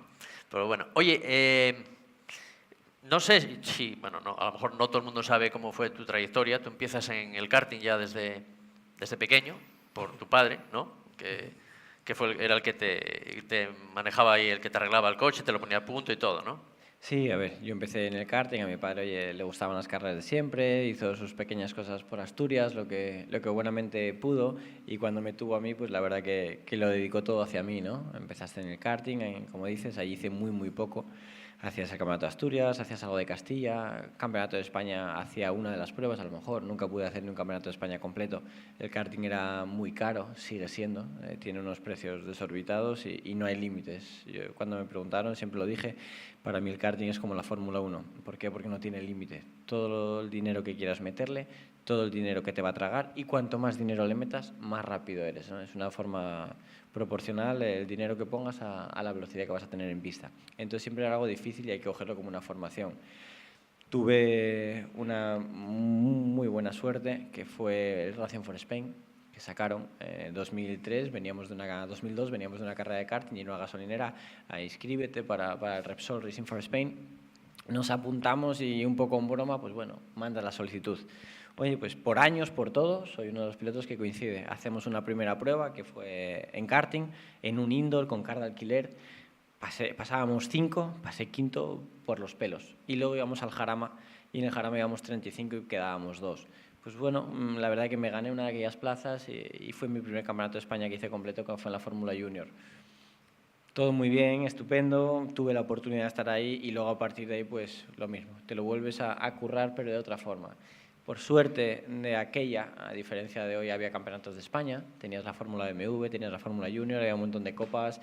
Pero bueno, oye, no sé si, bueno, no, a lo mejor no todo el mundo sabe cómo fue tu trayectoria. Tú empiezas en el karting ya desde pequeño, por tu padre, ¿no? Que era el que te manejaba y el que te arreglaba el coche, te lo ponía a punto y todo, ¿no? Sí, a ver, yo empecé en el karting, a mi padre oye, le gustaban las carreras de siempre, hizo sus pequeñas cosas por Asturias, lo que buenamente pudo, y cuando me tuvo a mí, pues la verdad que lo dedicó todo hacia mí, ¿no? Empezaste en el karting, como dices, allí hice muy poco. Hacías el Campeonato de Asturias, hacías algo de Castilla, Campeonato de España hacía una de las pruebas, a lo mejor. Nunca pude hacer ni un Campeonato de España completo. El karting era muy caro, sigue siendo. Tiene unos precios desorbitados y no hay límites. Yo, cuando me preguntaron, siempre lo dije, para mí el karting es como la Fórmula 1. ¿Por qué? Porque no tiene límite. Todo el dinero que quieras meterle, todo el dinero que te va a tragar, y cuanto más dinero le metas, más rápido eres, ¿no? Es una forma proporcional el dinero que pongas a la velocidad que vas a tener en pista. Entonces siempre era algo difícil y hay que cogerlo como una formación. Tuve una muy buena suerte, que fue el Racing for Spain, que sacaron en 2002 veníamos de una carrera de karting y en una gasolinera, inscríbete para el Repsol Racing for Spain. Nos apuntamos y un poco en broma, pues bueno, manda la solicitud. Oye, pues por años, por todo, soy uno de los pilotos que coincide. Hacemos una primera prueba que fue en karting, en un indoor con car de alquiler. Pasábamos 5, pasé quinto por los pelos. Y luego íbamos al Jarama, y en el Jarama íbamos 35 y quedábamos 2. Pues bueno, la verdad que me gané una de aquellas plazas y fue mi primer campeonato de España que hice completo, que fue en la Fórmula Junior. Todo muy bien, estupendo, tuve la oportunidad de estar ahí y luego a partir de ahí pues lo mismo, te lo vuelves a currar pero de otra forma. Por suerte de aquella, a diferencia de hoy, había campeonatos de España, tenías la Fórmula BMW, tenías la Fórmula Junior, había un montón de copas,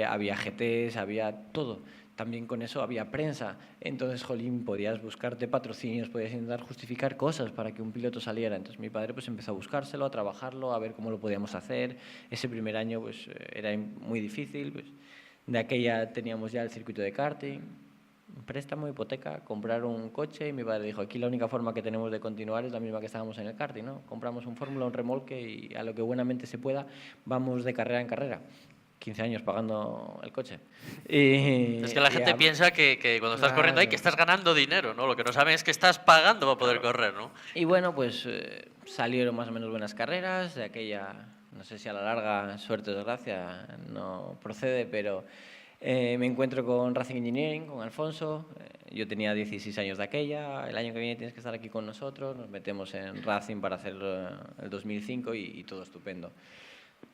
había GTs, había todo. También con eso había prensa, entonces, jolín, podías buscarte patrocinios, podías intentar justificar cosas para que un piloto saliera. Entonces mi padre pues empezó a buscárselo, a trabajarlo, a ver cómo lo podíamos hacer. Ese primer año pues era muy difícil, pues, de aquella teníamos ya el circuito de karting, préstamo, hipoteca, comprar un coche, y mi padre dijo, aquí la única forma que tenemos de continuar es la misma que estábamos en el karting, ¿no? Compramos un Fórmula, un remolque y a lo que buenamente se pueda vamos de carrera en carrera. 15 años pagando el coche. Es que la gente piensa que cuando estás corriendo ahí que estás ganando dinero, ¿no? Lo que no saben es que estás pagando para poder correr, ¿no? Y bueno, pues salieron más o menos buenas carreras, de aquella, no sé si a la larga, suerte o desgracia, no procede, pero me encuentro con Racing Engineering, con Alfonso. Yo tenía 16 años de aquella, el año que viene tienes que estar aquí con nosotros, nos metemos en Racing para hacer el 2005 y todo estupendo.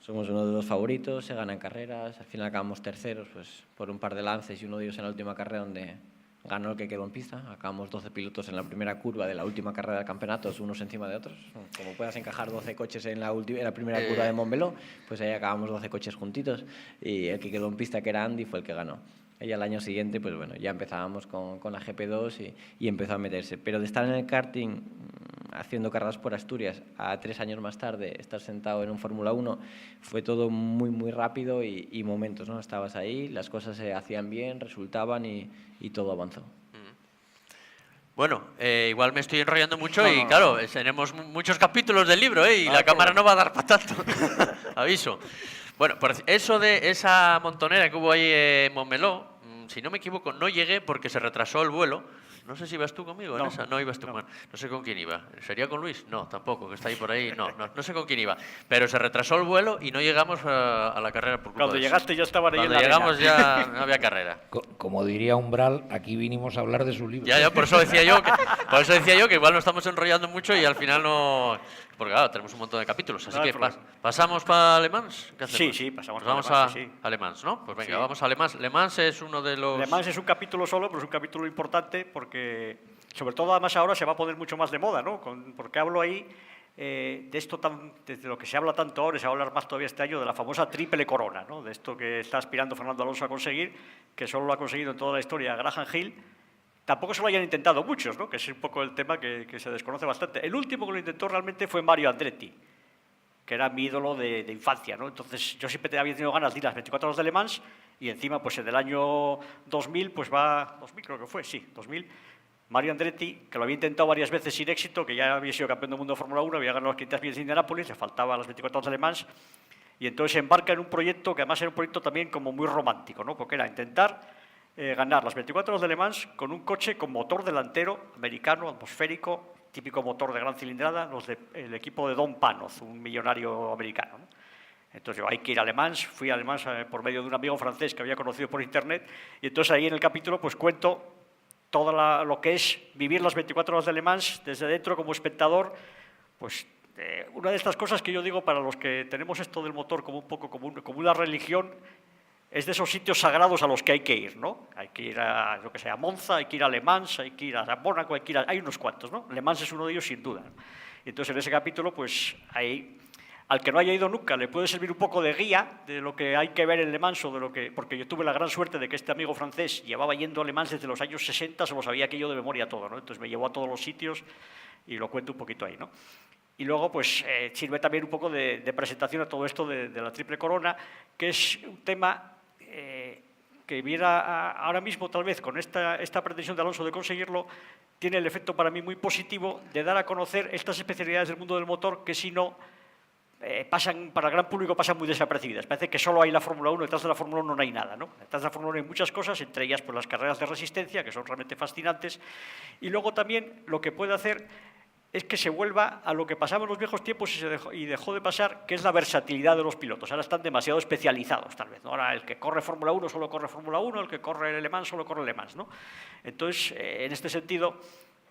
Somos uno de los favoritos, se ganan carreras, al final acabamos terceros pues, por un par de lances y uno de ellos en la última carrera donde ganó el que quedó en pista. Acabamos 12 pilotos en la primera curva de la última carrera del campeonato, unos encima de otros. Como puedas encajar 12 coches en la primera curva de Montmeló, pues ahí acabamos 12 coches juntitos y el que quedó en pista, que era Andy, fue el que ganó. Y al año siguiente, pues bueno, ya empezábamos con la GP2 y empezó a meterse. Pero de estar en el karting haciendo carreras por Asturias a 3 años más tarde estar sentado en un Fórmula 1 fue todo muy rápido y momentos, ¿no? Estabas ahí, las cosas se hacían bien, resultaban y todo avanzó. Bueno, igual me estoy enrollando mucho y claro, tenemos muchos capítulos del libro, y la cámara no va a dar para tanto. Aviso. Bueno, por eso de esa montonera que hubo ahí en Montmeló, si no me equivoco, no llegué porque se retrasó el vuelo. No sé si ibas tú conmigo en esa. No ibas tú. No. Bueno, no sé con quién iba. ¿Sería con Luis? No, tampoco, que está ahí por ahí. No sé con quién iba. Pero se retrasó el vuelo y no llegamos a la carrera por culpa Cuando de llegaste eso. ya estaban ahí en la Cuando llegamos ya no había carrera. Como diría Umbral, aquí vinimos a hablar de su libro. Ya, por eso decía yo que igual nos estamos enrollando mucho y al final no... Porque claro, tenemos un montón de capítulos, así que ¿pasamos para Le Mans? Sí, pasamos para Le Mans, sí. a Le Mans, ¿no? Pues venga, vamos a Le Mans. Le Mans es uno de los... Le Mans es un capítulo solo, pero es un capítulo importante porque, sobre todo además ahora se va a poner mucho más de moda, ¿no? Porque hablo ahí de esto de lo que se habla tanto ahora, y se va a hablar más todavía este año, de la famosa triple corona, ¿no? De esto que está aspirando Fernando Alonso a conseguir, que solo lo ha conseguido en toda la historia Graham Hill. Tampoco se lo hayan intentado muchos, ¿no? Que es un poco el tema que se desconoce bastante. El último que lo intentó realmente fue Mario Andretti, que era mi ídolo de infancia, ¿no? Entonces yo siempre había tenido ganas de ir a las 24 horas de Le Mans y encima pues en el año 2000, pues 2000 creo que fue, sí, 2000, Mario Andretti, que lo había intentado varias veces sin éxito, que ya había sido campeón del mundo de Fórmula 1, había ganado las 500 millas de Indianápolis, le faltaba las 24 horas de Le Mans, y entonces se embarca en un proyecto que además era un proyecto también como muy romántico, ¿no? Porque era intentar ganar las 24 horas de Le Mans con un coche con motor delantero americano, atmosférico, típico motor de gran cilindrada, el equipo de Don Panoz, un millonario americano, ¿no? Entonces yo, hay que ir a Le Mans, fui a Le Mans por medio de un amigo francés que había conocido por internet, y entonces ahí en el capítulo pues cuento todo lo que es vivir las 24 horas de Le Mans desde dentro como espectador. Pues una de estas cosas que yo digo para los que tenemos esto del motor como un poco como una religión, es de esos sitios sagrados a los que hay que ir, ¿no? Hay que ir a, yo que sé, a Monza, hay que ir a Le Mans, hay que ir a Mónaco, hay unos cuantos, ¿no? Le Mans es uno de ellos sin duda, ¿no? Entonces en ese capítulo pues ahí, al que no haya ido nunca, le puede servir un poco de guía de lo que hay que ver en Le Mans, o de lo que, porque yo tuve la gran suerte de que este amigo francés llevaba yendo a Le Mans desde los años 60, se lo sabía aquello de memoria todo, ¿no? Entonces me llevó a todos los sitios y lo cuento un poquito ahí, ¿no? Y luego pues sirve también un poco de presentación a todo esto de la Triple Corona, que es un tema que viera ahora mismo tal vez con esta pretensión de Alonso de conseguirlo, tiene el efecto para mí muy positivo de dar a conocer estas especialidades del mundo del motor que si no pasan, para el gran público pasan muy desapercibidas. Parece que solo hay la Fórmula 1, detrás de la Fórmula 1 no hay nada, ¿no? Detrás de la Fórmula 1 hay muchas cosas, entre ellas pues, las carreras de resistencia, que son realmente fascinantes, y luego también lo que puede hacer es que se vuelva a lo que pasaba en los viejos tiempos y dejó de pasar, que es la versatilidad de los pilotos. Ahora están demasiado especializados, tal vez, ¿no? Ahora el que corre Fórmula 1 solo corre Fórmula 1, el que corre Le Mans solo corre Le Mans, ¿no? Entonces, en este sentido,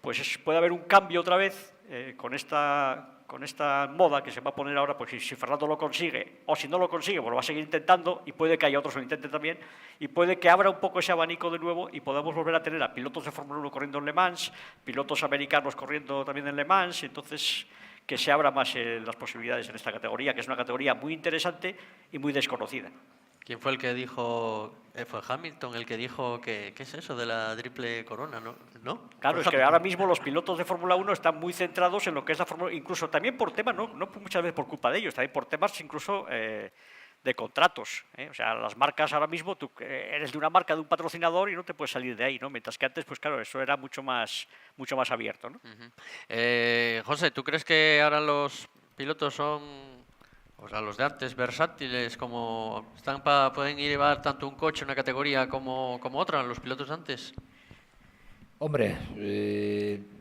pues puede haber un cambio otra vez con esta moda que se va a poner ahora, pues si Fernando lo consigue, o si no lo consigue, pues lo va a seguir intentando, y puede que haya otros que lo intenten también, y puede que abra un poco ese abanico de nuevo y podamos volver a tener a pilotos de Fórmula 1 corriendo en Le Mans, pilotos americanos corriendo también en Le Mans, y entonces que se abra más las posibilidades en esta categoría, que es una categoría muy interesante y muy desconocida. ¿Quién fue el que dijo, fue Hamilton el que dijo que, qué es eso de la triple corona, ¿no? Claro, es que ahora mismo los pilotos de Fórmula 1 están muy centrados en lo que es la Fórmula 1, incluso también por temas, no muchas veces por culpa de ellos, también por temas incluso de contratos, ¿eh? O sea, las marcas ahora mismo, tú eres de una marca, de un patrocinador y no te puedes salir de ahí, ¿no? Mientras que antes, pues claro, eso era mucho más abierto, ¿no? José, ¿tú crees que ahora los pilotos son... O sea, los de antes versátiles, como pueden llevar tanto un coche, una categoría como otra, los pilotos de antes? Hombre,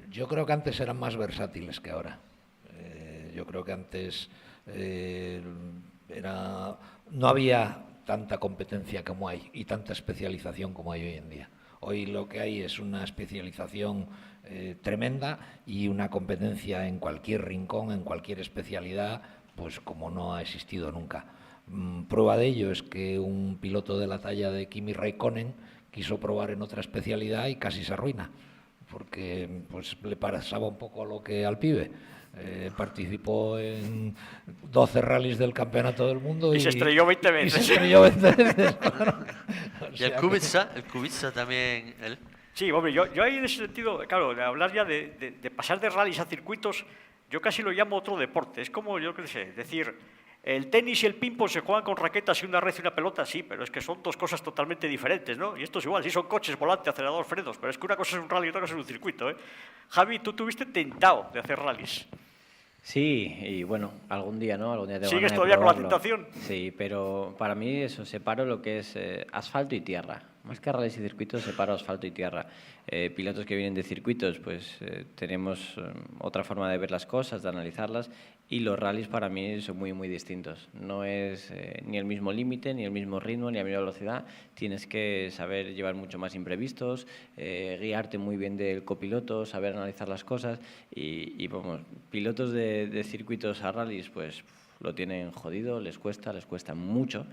yo creo que antes eran más versátiles que ahora. Yo creo que antes no había tanta competencia como hay y tanta especialización como hay hoy en día. Hoy lo que hay es una especialización tremenda y una competencia en cualquier rincón, en cualquier especialidad, pues como no ha existido nunca. Prueba de ello es que un piloto de la talla de Kimi Räikkönen quiso probar en otra especialidad y casi se arruina, porque pues le pasaba un poco lo que al pibe. Participó en 12 rallies del campeonato del mundo y se estrelló 20 veces. Y se estrelló 20 veces, claro. Y el Kubica también, él. Sí, hombre, yo ahí en ese sentido, claro, de hablar ya de pasar de rallies a circuitos, yo casi lo llamo otro deporte. Es como, yo qué sé, decir, el tenis y el ping-pong se juegan con raquetas y una red y una pelota, sí, pero es que son dos cosas totalmente diferentes, ¿no? Y esto es igual, sí son coches, volante, acelerador, frenos, pero es que una cosa es un rally y otra cosa es un circuito, ¿eh? Javi, tú tuviste tentado de hacer rallies. Sí, y bueno, algún día, ¿no? Algún día tengo ¿Sigues ganas de todavía con la probarlo. tentación? Sí, pero para mí eso, separo lo que es asfalto y tierra. Más que rallies y circuitos, separo asfalto y tierra. Pilotos que vienen de circuitos, pues tenemos otra forma de ver las cosas, de analizarlas, y los rallies para mí son muy, muy distintos. No es ni el mismo límite, ni el mismo ritmo, ni la misma velocidad. Tienes que saber llevar mucho más imprevistos, guiarte muy bien del copiloto, saber analizar las cosas, y vamos, pilotos de circuitos a rallies, pues lo tienen jodido, les cuesta mucho.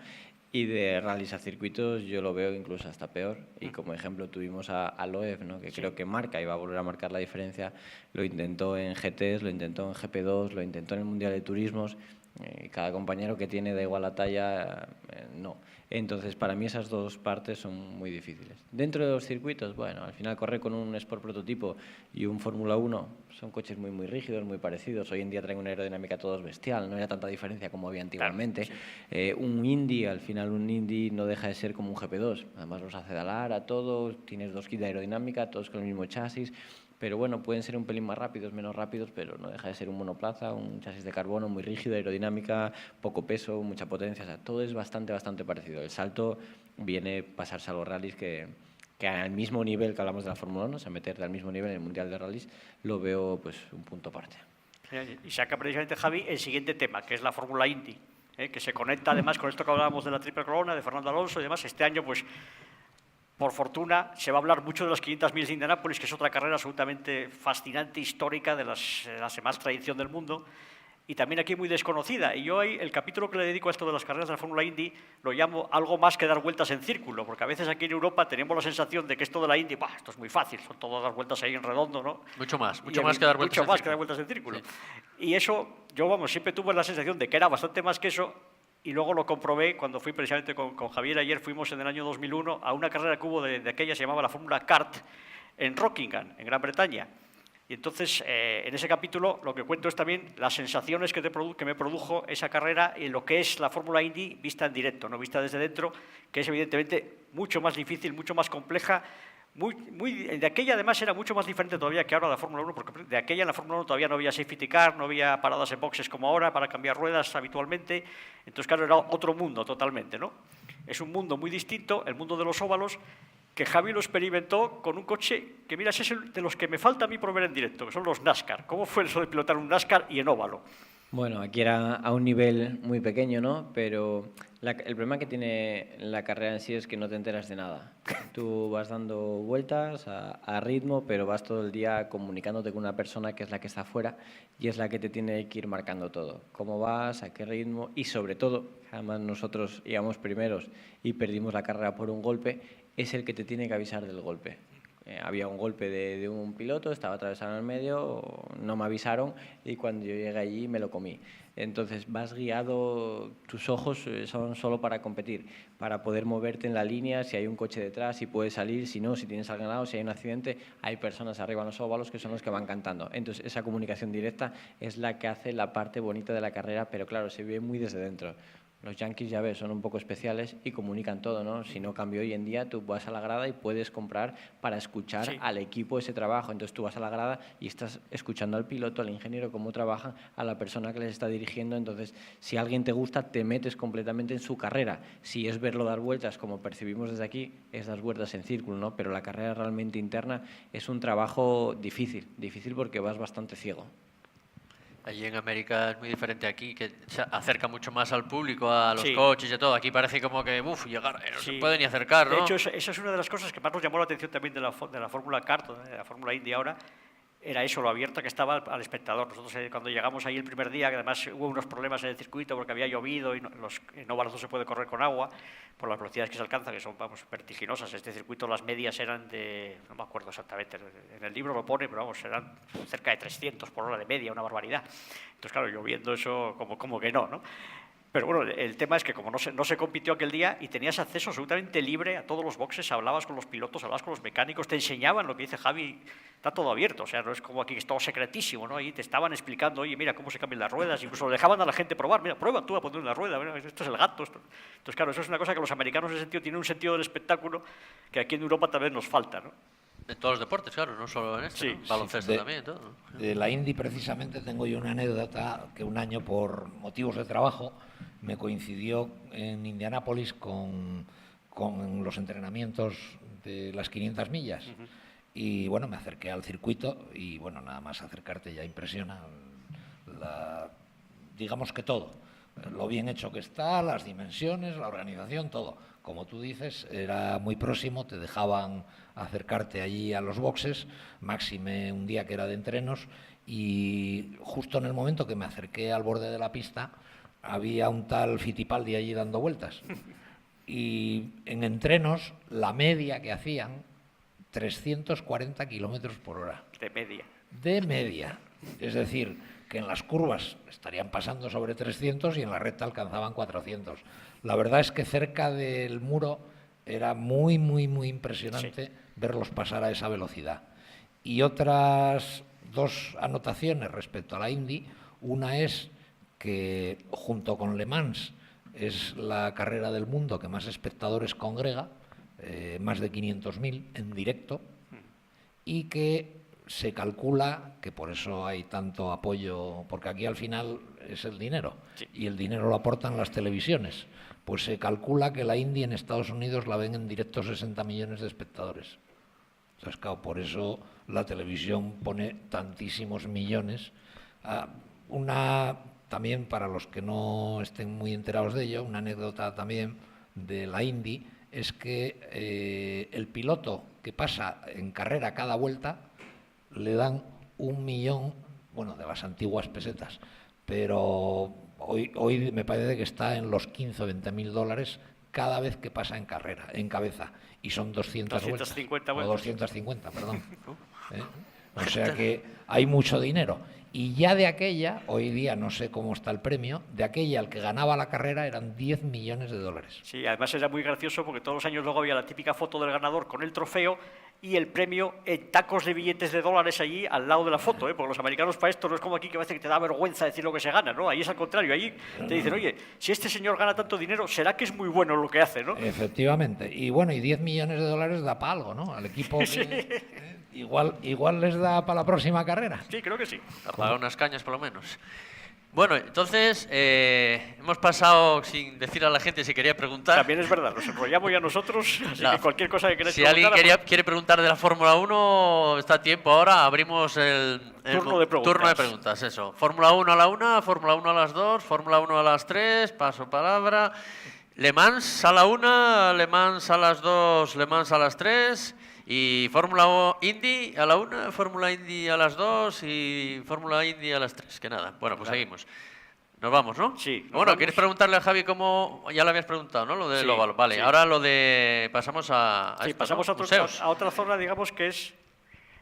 Y de rallies a circuitos yo lo veo incluso hasta peor. Y como ejemplo tuvimos a Loeb, ¿no? Que sí, creo que marca y va a volver a marcar la diferencia. Lo intentó en GTs, lo intentó en GP2, lo intentó en el Mundial de Turismos. Cada compañero que tiene, da igual la talla, no. Entonces, para mí esas dos partes son muy difíciles. Dentro de los circuitos, bueno, al final correr con un Sport prototipo y un Fórmula 1 son coches muy, muy rígidos, muy parecidos. Hoy en día traen una aerodinámica todos bestial, no hay tanta diferencia como había antiguamente. Claro, sí. Un Indy, al final un Indy no deja de ser como un GP2. Además los hace dalar a todos, tienes dos kits de aerodinámica, todos con el mismo chasis. Pero bueno, pueden ser un pelín más rápidos, menos rápidos, pero no deja de ser un monoplaza, un chasis de carbono muy rígido, aerodinámica, poco peso, mucha potencia, o sea, todo es bastante parecido. El salto viene pasarse a los rallies, que que al mismo nivel que hablamos de la Fórmula 1, o sea, meterte al mismo nivel en el Mundial de Rallys, lo veo pues un punto aparte. Y saca precisamente, Javi, el siguiente tema, que es la Fórmula Indy, que se conecta además con esto que hablábamos de la Triple Corona, de Fernando Alonso y demás. Este año, pues, por fortuna, se va a hablar mucho de las 500 millas de Indianápolis, que es otra carrera absolutamente fascinante, histórica, de las de más tradición del mundo, y también aquí muy desconocida. Y yo ahí, el capítulo que le dedico a esto de las carreras de la Fórmula Indy, lo llamo algo más que dar vueltas en círculo, porque a veces aquí en Europa tenemos la sensación de que esto de la Indy, esto es muy fácil, son todas dar vueltas ahí en redondo, ¿no? Mucho más que dar vueltas mucho en más círculo. que dar vueltas en círculo. Sí. Y eso, yo, vamos, siempre tuve la sensación de que era bastante más que eso, y luego lo comprobé cuando fui precisamente con Javier ayer, fuimos en el año 2001 a una carrera que hubo de aquella, se llamaba la Fórmula Kart, en Rockingham, en Gran Bretaña. Y entonces, en ese capítulo, lo que cuento es también las sensaciones que me produjo esa carrera y lo que es la Fórmula Indy vista en directo, no vista desde dentro, que es evidentemente mucho más difícil, mucho más compleja. De aquella, además, era mucho más diferente todavía que ahora la Fórmula 1, porque de aquella en la Fórmula 1 todavía no había safety car, no había paradas en boxes como ahora para cambiar ruedas habitualmente. Entonces, claro, era otro mundo totalmente, ¿no? Es un mundo muy distinto, el mundo de los óvalos, que Javi lo experimentó con un coche que, mira, es el de los que me falta a mí por ver en directo, que son los NASCAR. ¿Cómo fue eso de pilotar un NASCAR y en óvalo? Bueno, aquí era a un nivel muy pequeño, ¿no? Pero el problema que tiene la carrera en sí es que no te enteras de nada. Tú vas dando vueltas a ritmo, pero vas todo el día comunicándote con una persona que es la que está afuera y es la que te tiene que ir marcando todo. Cómo vas, a qué ritmo y, sobre todo, además nosotros íbamos primeros y perdimos la carrera por un golpe, es el que te tiene que avisar del golpe. Había un golpe de un piloto, estaba atravesado en el medio, no me avisaron y cuando yo llegué allí me lo comí. Entonces vas guiado, tus ojos son solo para competir, para poder moverte en la línea, si hay un coche detrás, si puedes salir, si no, si tienes al ganado, si hay un accidente, hay personas arriba en los óvalos que son los que van cantando. Entonces esa comunicación directa es la que hace la parte bonita de la carrera, pero claro, se ve muy desde dentro. Los yankees, ya ves, son un poco especiales y comunican todo, ¿no? Si no cambio hoy en día, tú vas a la grada y puedes comprar para escuchar al equipo ese trabajo. Entonces tú vas a la grada y estás escuchando al piloto, al ingeniero, cómo trabajan, a la persona que les está dirigiendo. Entonces, si a alguien te gusta, te metes completamente en su carrera. Si es verlo dar vueltas, como percibimos desde aquí, es dar vueltas en círculo, ¿no? Pero la carrera realmente interna es un trabajo difícil porque vas bastante ciego. Allí en América es muy diferente aquí, que se acerca mucho más al público, a los Sí. coches y todo. Aquí parece como que, llegar, no se puede ni acercar, ¿no? De hecho, esa es una de las cosas que más nos llamó la atención también de la Fórmula Kart, de la Fórmula Indy ahora, era eso, lo abierta que estaba al espectador. Nosotros cuando llegamos ahí el primer día, que además hubo unos problemas en el circuito porque había llovido y en óvalos no se puede correr con agua por las velocidades que se alcanzan, que son, vamos, vertiginosas. Este circuito, las medias eran de, no me acuerdo exactamente, en el libro lo pone, pero vamos, eran cerca de 300 por hora de media, una barbaridad. Entonces, claro, lloviendo eso como que no. Pero bueno, el tema es que como no se compitió aquel día y tenías acceso absolutamente libre a todos los boxes, hablabas con los pilotos, hablabas con los mecánicos, te enseñaban lo que dice Javi, está todo abierto, o sea, no es como aquí que es todo secretísimo, ¿no? Ahí te estaban explicando, oye, mira cómo se cambian las ruedas, incluso dejaban a la gente probar, mira, prueba tú a poner una rueda, mira, esto es el gato. Entonces, claro, eso es una cosa que los americanos en ese sentido tienen un sentido del espectáculo que aquí en Europa tal vez nos falta, ¿no? En todos los deportes, claro, no solo en este, Sí, ¿no? Baloncesto también, todo. De la Indy, precisamente, tengo yo una anécdota que un año, por motivos de trabajo, me coincidió en Indianápolis con los entrenamientos de las 500 millas. Y bueno, me acerqué al circuito y bueno, nada más acercarte ya impresiona, digamos que todo. Lo bien hecho que está, las dimensiones, la organización, todo. Como tú dices, era muy próximo, te dejaban acercarte allí a los boxes, máxime un día que era de entrenos, y justo en el momento que me acerqué al borde de la pista, había un tal Fittipaldi allí dando vueltas. Y en entrenos, la media que hacían, 340 kilómetros por hora. De media. De media. Es decir, que en las curvas estarían pasando sobre 300 y en la recta alcanzaban 400. La verdad es que cerca del muro era muy impresionante verlos pasar a esa velocidad. Y otras dos anotaciones respecto a la Indy. Una es que junto con Le Mans es la carrera del mundo que más espectadores congrega, más de 500.000 en directo, y que se calcula que por eso hay tanto apoyo, porque aquí al final es el dinero, y el dinero lo aportan las televisiones. Pues se calcula que la Indy en Estados Unidos la ven en directo 60 millones de espectadores. Entonces, claro, por eso la televisión pone tantísimos millones. También, para los que no estén muy enterados de ello, una anécdota también de la Indy es que el piloto que pasa en carrera cada vuelta le dan 1 millón, bueno, de las antiguas pesetas, pero hoy me parece que está en los 15 o 20.000 dólares cada vez que pasa en carrera, en cabeza, y son 250 vueltas. O 250, perdón. O sea que hay mucho dinero. Y ya de aquella, hoy día no sé cómo está el premio, de aquella el que ganaba la carrera eran 10 millones de dólares. Sí, además era muy gracioso porque todos los años luego había la típica foto del ganador con el trofeo y el premio en tacos de billetes de dólares allí al lado de la foto, porque los americanos para esto no es como aquí que parece que te da vergüenza decir lo que se gana, ¿no? Ahí es al contrario, ahí te dicen, oye, si este señor gana tanto dinero, será que es muy bueno lo que hace, ¿no? Efectivamente, y bueno, y 10 millones de dólares da para algo, ¿no? Al equipo que, Sí. igual les da para la próxima carrera. Sí, creo que sí. A pagar unas cañas por lo menos. Bueno, entonces hemos pasado sin decir a la gente si quería preguntar. También es verdad, nos enrollamos ya nosotros, así que cualquier cosa que queráis Si preguntar... alguien quiere preguntar de la Fórmula 1, está a tiempo ahora, abrimos el Turno de preguntas. turno de preguntas, eso. Fórmula 1 a la 1, Fórmula 1 a las 2, Fórmula 1 a las 3, paso palabra. Le Mans a la 1, Le Mans a las 2, Le Mans a las 3... Y Fórmula Indy a la 1, Fórmula Indy a las 2 y Fórmula Indy a las 3. Que nada, bueno, pues seguimos. Nos vamos, ¿no? Sí. Bueno, ¿quieres preguntarle a Javi cómo...? Ya le habías preguntado, ¿no? Lo del óvalo. Vale, sí. Ahora lo de... Pasamos a Sí, esto, pasamos ¿no? Museos. a otra zona, digamos, que es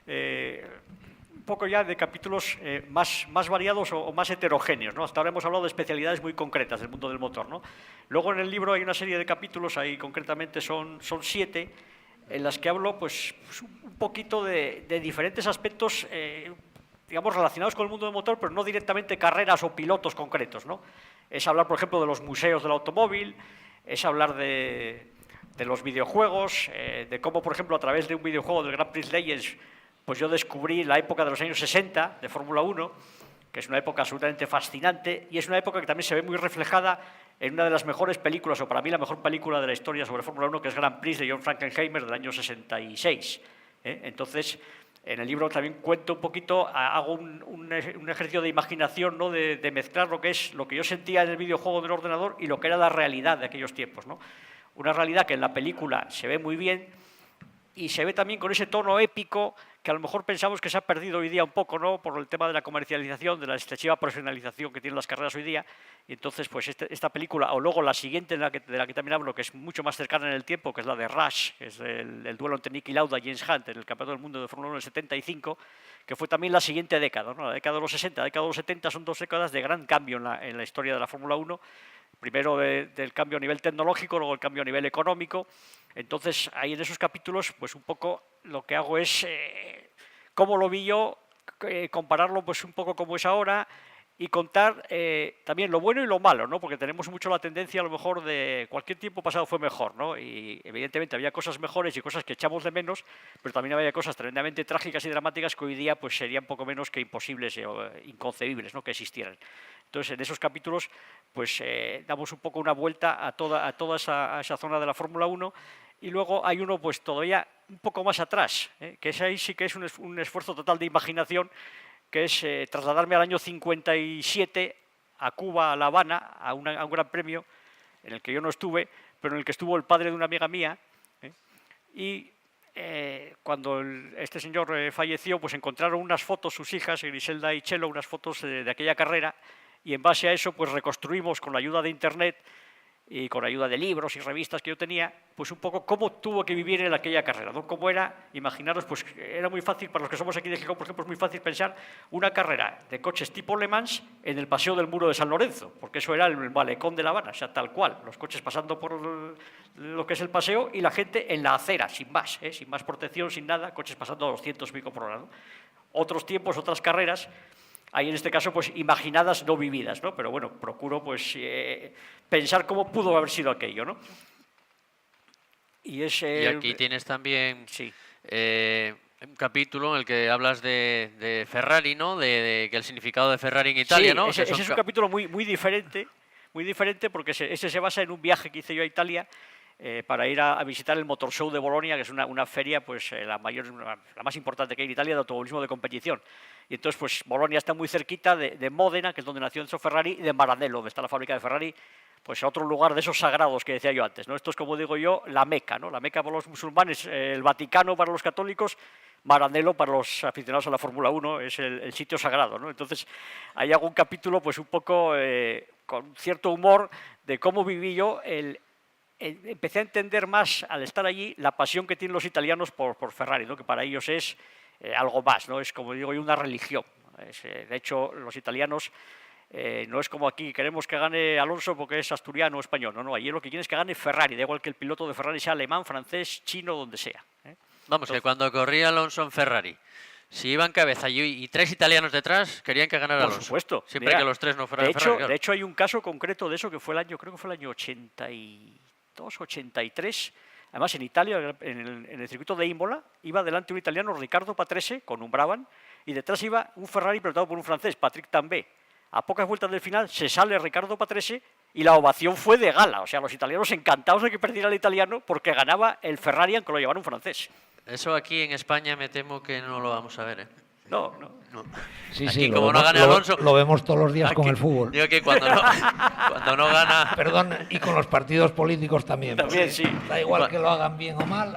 un poco ya de capítulos más variados o más heterogéneos, ¿no? Hasta ahora hemos hablado de especialidades muy concretas del mundo del motor, ¿no? Luego en el libro hay una serie de capítulos, ahí concretamente son 7, en las que hablo pues un poquito de diferentes aspectos, digamos, relacionados con el mundo del motor, pero no directamente carreras o pilotos concretos, ¿no? Es hablar, por ejemplo, de los museos del automóvil, es hablar de los videojuegos, de cómo, por ejemplo, a través de un videojuego del Grand Prix Legends, pues yo descubrí la época de los años 60 de Fórmula 1, que es una época absolutamente fascinante y es una época que también se ve muy reflejada en una de las mejores películas, o para mí la mejor película de la historia sobre Fórmula 1, que es Grand Prix de John Frankenheimer del año 66. Entonces, en el libro también cuento un poquito, hago un ejercicio de imaginación, ¿no? de mezclar lo que yo sentía en el videojuego del ordenador y lo que era la realidad de aquellos tiempos, ¿no? Una realidad que en la película se ve muy bien y se ve también con ese tono épico que a lo mejor pensamos que se ha perdido hoy día un poco, ¿no? Por el tema de la comercialización, de la excesiva profesionalización que tienen las carreras hoy día. Y entonces, pues esta película, o luego la siguiente de la que también hablo, que es mucho más cercana en el tiempo, que es la de Rush, que es el duelo entre Niki Lauda y James Hunt en el Campeonato del Mundo de Fórmula 1 del 75, que fue también la siguiente década, ¿no? La década de los 60, la década de los 70 son 2 décadas de gran cambio en la historia de la Fórmula 1. Primero del cambio a nivel tecnológico, luego el cambio a nivel económico. Entonces, ahí en esos capítulos, pues un poco lo que hago es cómo lo vi yo, compararlo pues un poco como es ahora y contar también lo bueno y lo malo, ¿no? Porque tenemos mucho la tendencia a lo mejor de cualquier tiempo pasado fue mejor, ¿no? Y evidentemente había cosas mejores y cosas que echamos de menos, pero también había cosas tremendamente trágicas y dramáticas que hoy día pues serían poco menos que imposibles o inconcebibles, ¿no? Que existieran. Entonces, en esos capítulos pues damos un poco una vuelta a toda esa zona de la Fórmula 1 y luego hay uno pues todavía un poco más atrás, que ahí sí que es un esfuerzo total de imaginación, que es trasladarme al año 57 a Cuba, a La Habana, a un gran premio en el que yo no estuve, pero en el que estuvo el padre de una amiga mía, y cuando este señor falleció, pues encontraron unas fotos, sus hijas, Griselda y Chelo, unas fotos de aquella carrera, y en base a eso pues reconstruimos con la ayuda de Internet y con ayuda de libros y revistas que yo tenía, pues un poco cómo tuvo que vivir en aquella carrera, ¿no? Cómo era, imaginaros, pues era muy fácil, para los que somos aquí de Gijón, por ejemplo, es muy fácil pensar una carrera de coches tipo Le Mans en el Paseo del Muro de San Lorenzo, porque eso era el malecón de La Habana, o sea, tal cual, los coches pasando por lo que es el paseo y la gente en la acera, sin más protección, sin nada, coches pasando a 200 y pico por hora, ¿no? Otros tiempos, otras carreras, ahí en este caso pues imaginadas, no vividas, ¿no? Pero bueno, procuro pues pensar cómo pudo haber sido aquello, ¿no? Y aquí tienes también sí. un capítulo en el que hablas de Ferrari, ¿no? De que el significado de Ferrari en Italia, Sí, ¿no? ese Que son es un capítulo muy diferente porque ese se basa en un viaje que hice yo a Italia para ir a visitar el Motor Show de Bolonia, que es una feria pues la más importante que hay en Italia de automovilismo de competición. Y entonces pues Bolonia está muy cerquita de Módena, que es donde nació Enzo Ferrari, y de Maranello, donde está la fábrica de Ferrari, pues otro lugar de esos sagrados que decía yo antes, ¿no? Esto es, como digo yo, la Meca, ¿no? La Meca para los musulmanes, el Vaticano para los católicos, Maranello para los aficionados a la Fórmula 1 es el sitio sagrado, ¿no? Entonces, ahí hago un capítulo pues un poco con cierto humor de cómo viví yo empecé a entender más al estar allí la pasión que tienen los italianos por Ferrari, ¿no? Que para ellos es algo más, ¿no? Es, como digo yo, una religión. De hecho, los italianos no es como aquí, queremos que gane Alonso porque es asturiano o español. No, allí lo que quieren es que gane Ferrari, da igual que el piloto de Ferrari sea alemán, francés, chino, donde sea. Vamos, que cuando corría Alonso en Ferrari, si iba en cabeza y 3 italianos detrás, querían que ganara Alonso. Por supuesto. Siempre Mira, que los 3 no fueran de Ferrari. Claro. De hecho, hay un caso concreto de eso que fue creo que fue el año 82, 83. Además, en Italia, en el circuito de Imola, iba delante un italiano, Riccardo Patrese, con un Brabham, y detrás iba un Ferrari pilotado por un francés, Patrick Tambay. A pocas vueltas del final se sale Riccardo Patrese y la ovación fue de gala. O sea, los italianos encantados de que perdiera el italiano porque ganaba el Ferrari aunque lo llevara un francés. Eso aquí en España me temo que no lo vamos a ver, ¿eh? No. Sí, aquí, sí, como no gane Alonso, lo vemos todos los días aquí, con el fútbol. Digo que cuando no gana... Perdón, y con los partidos políticos también. También, sí. Da igual que lo hagan bien o mal,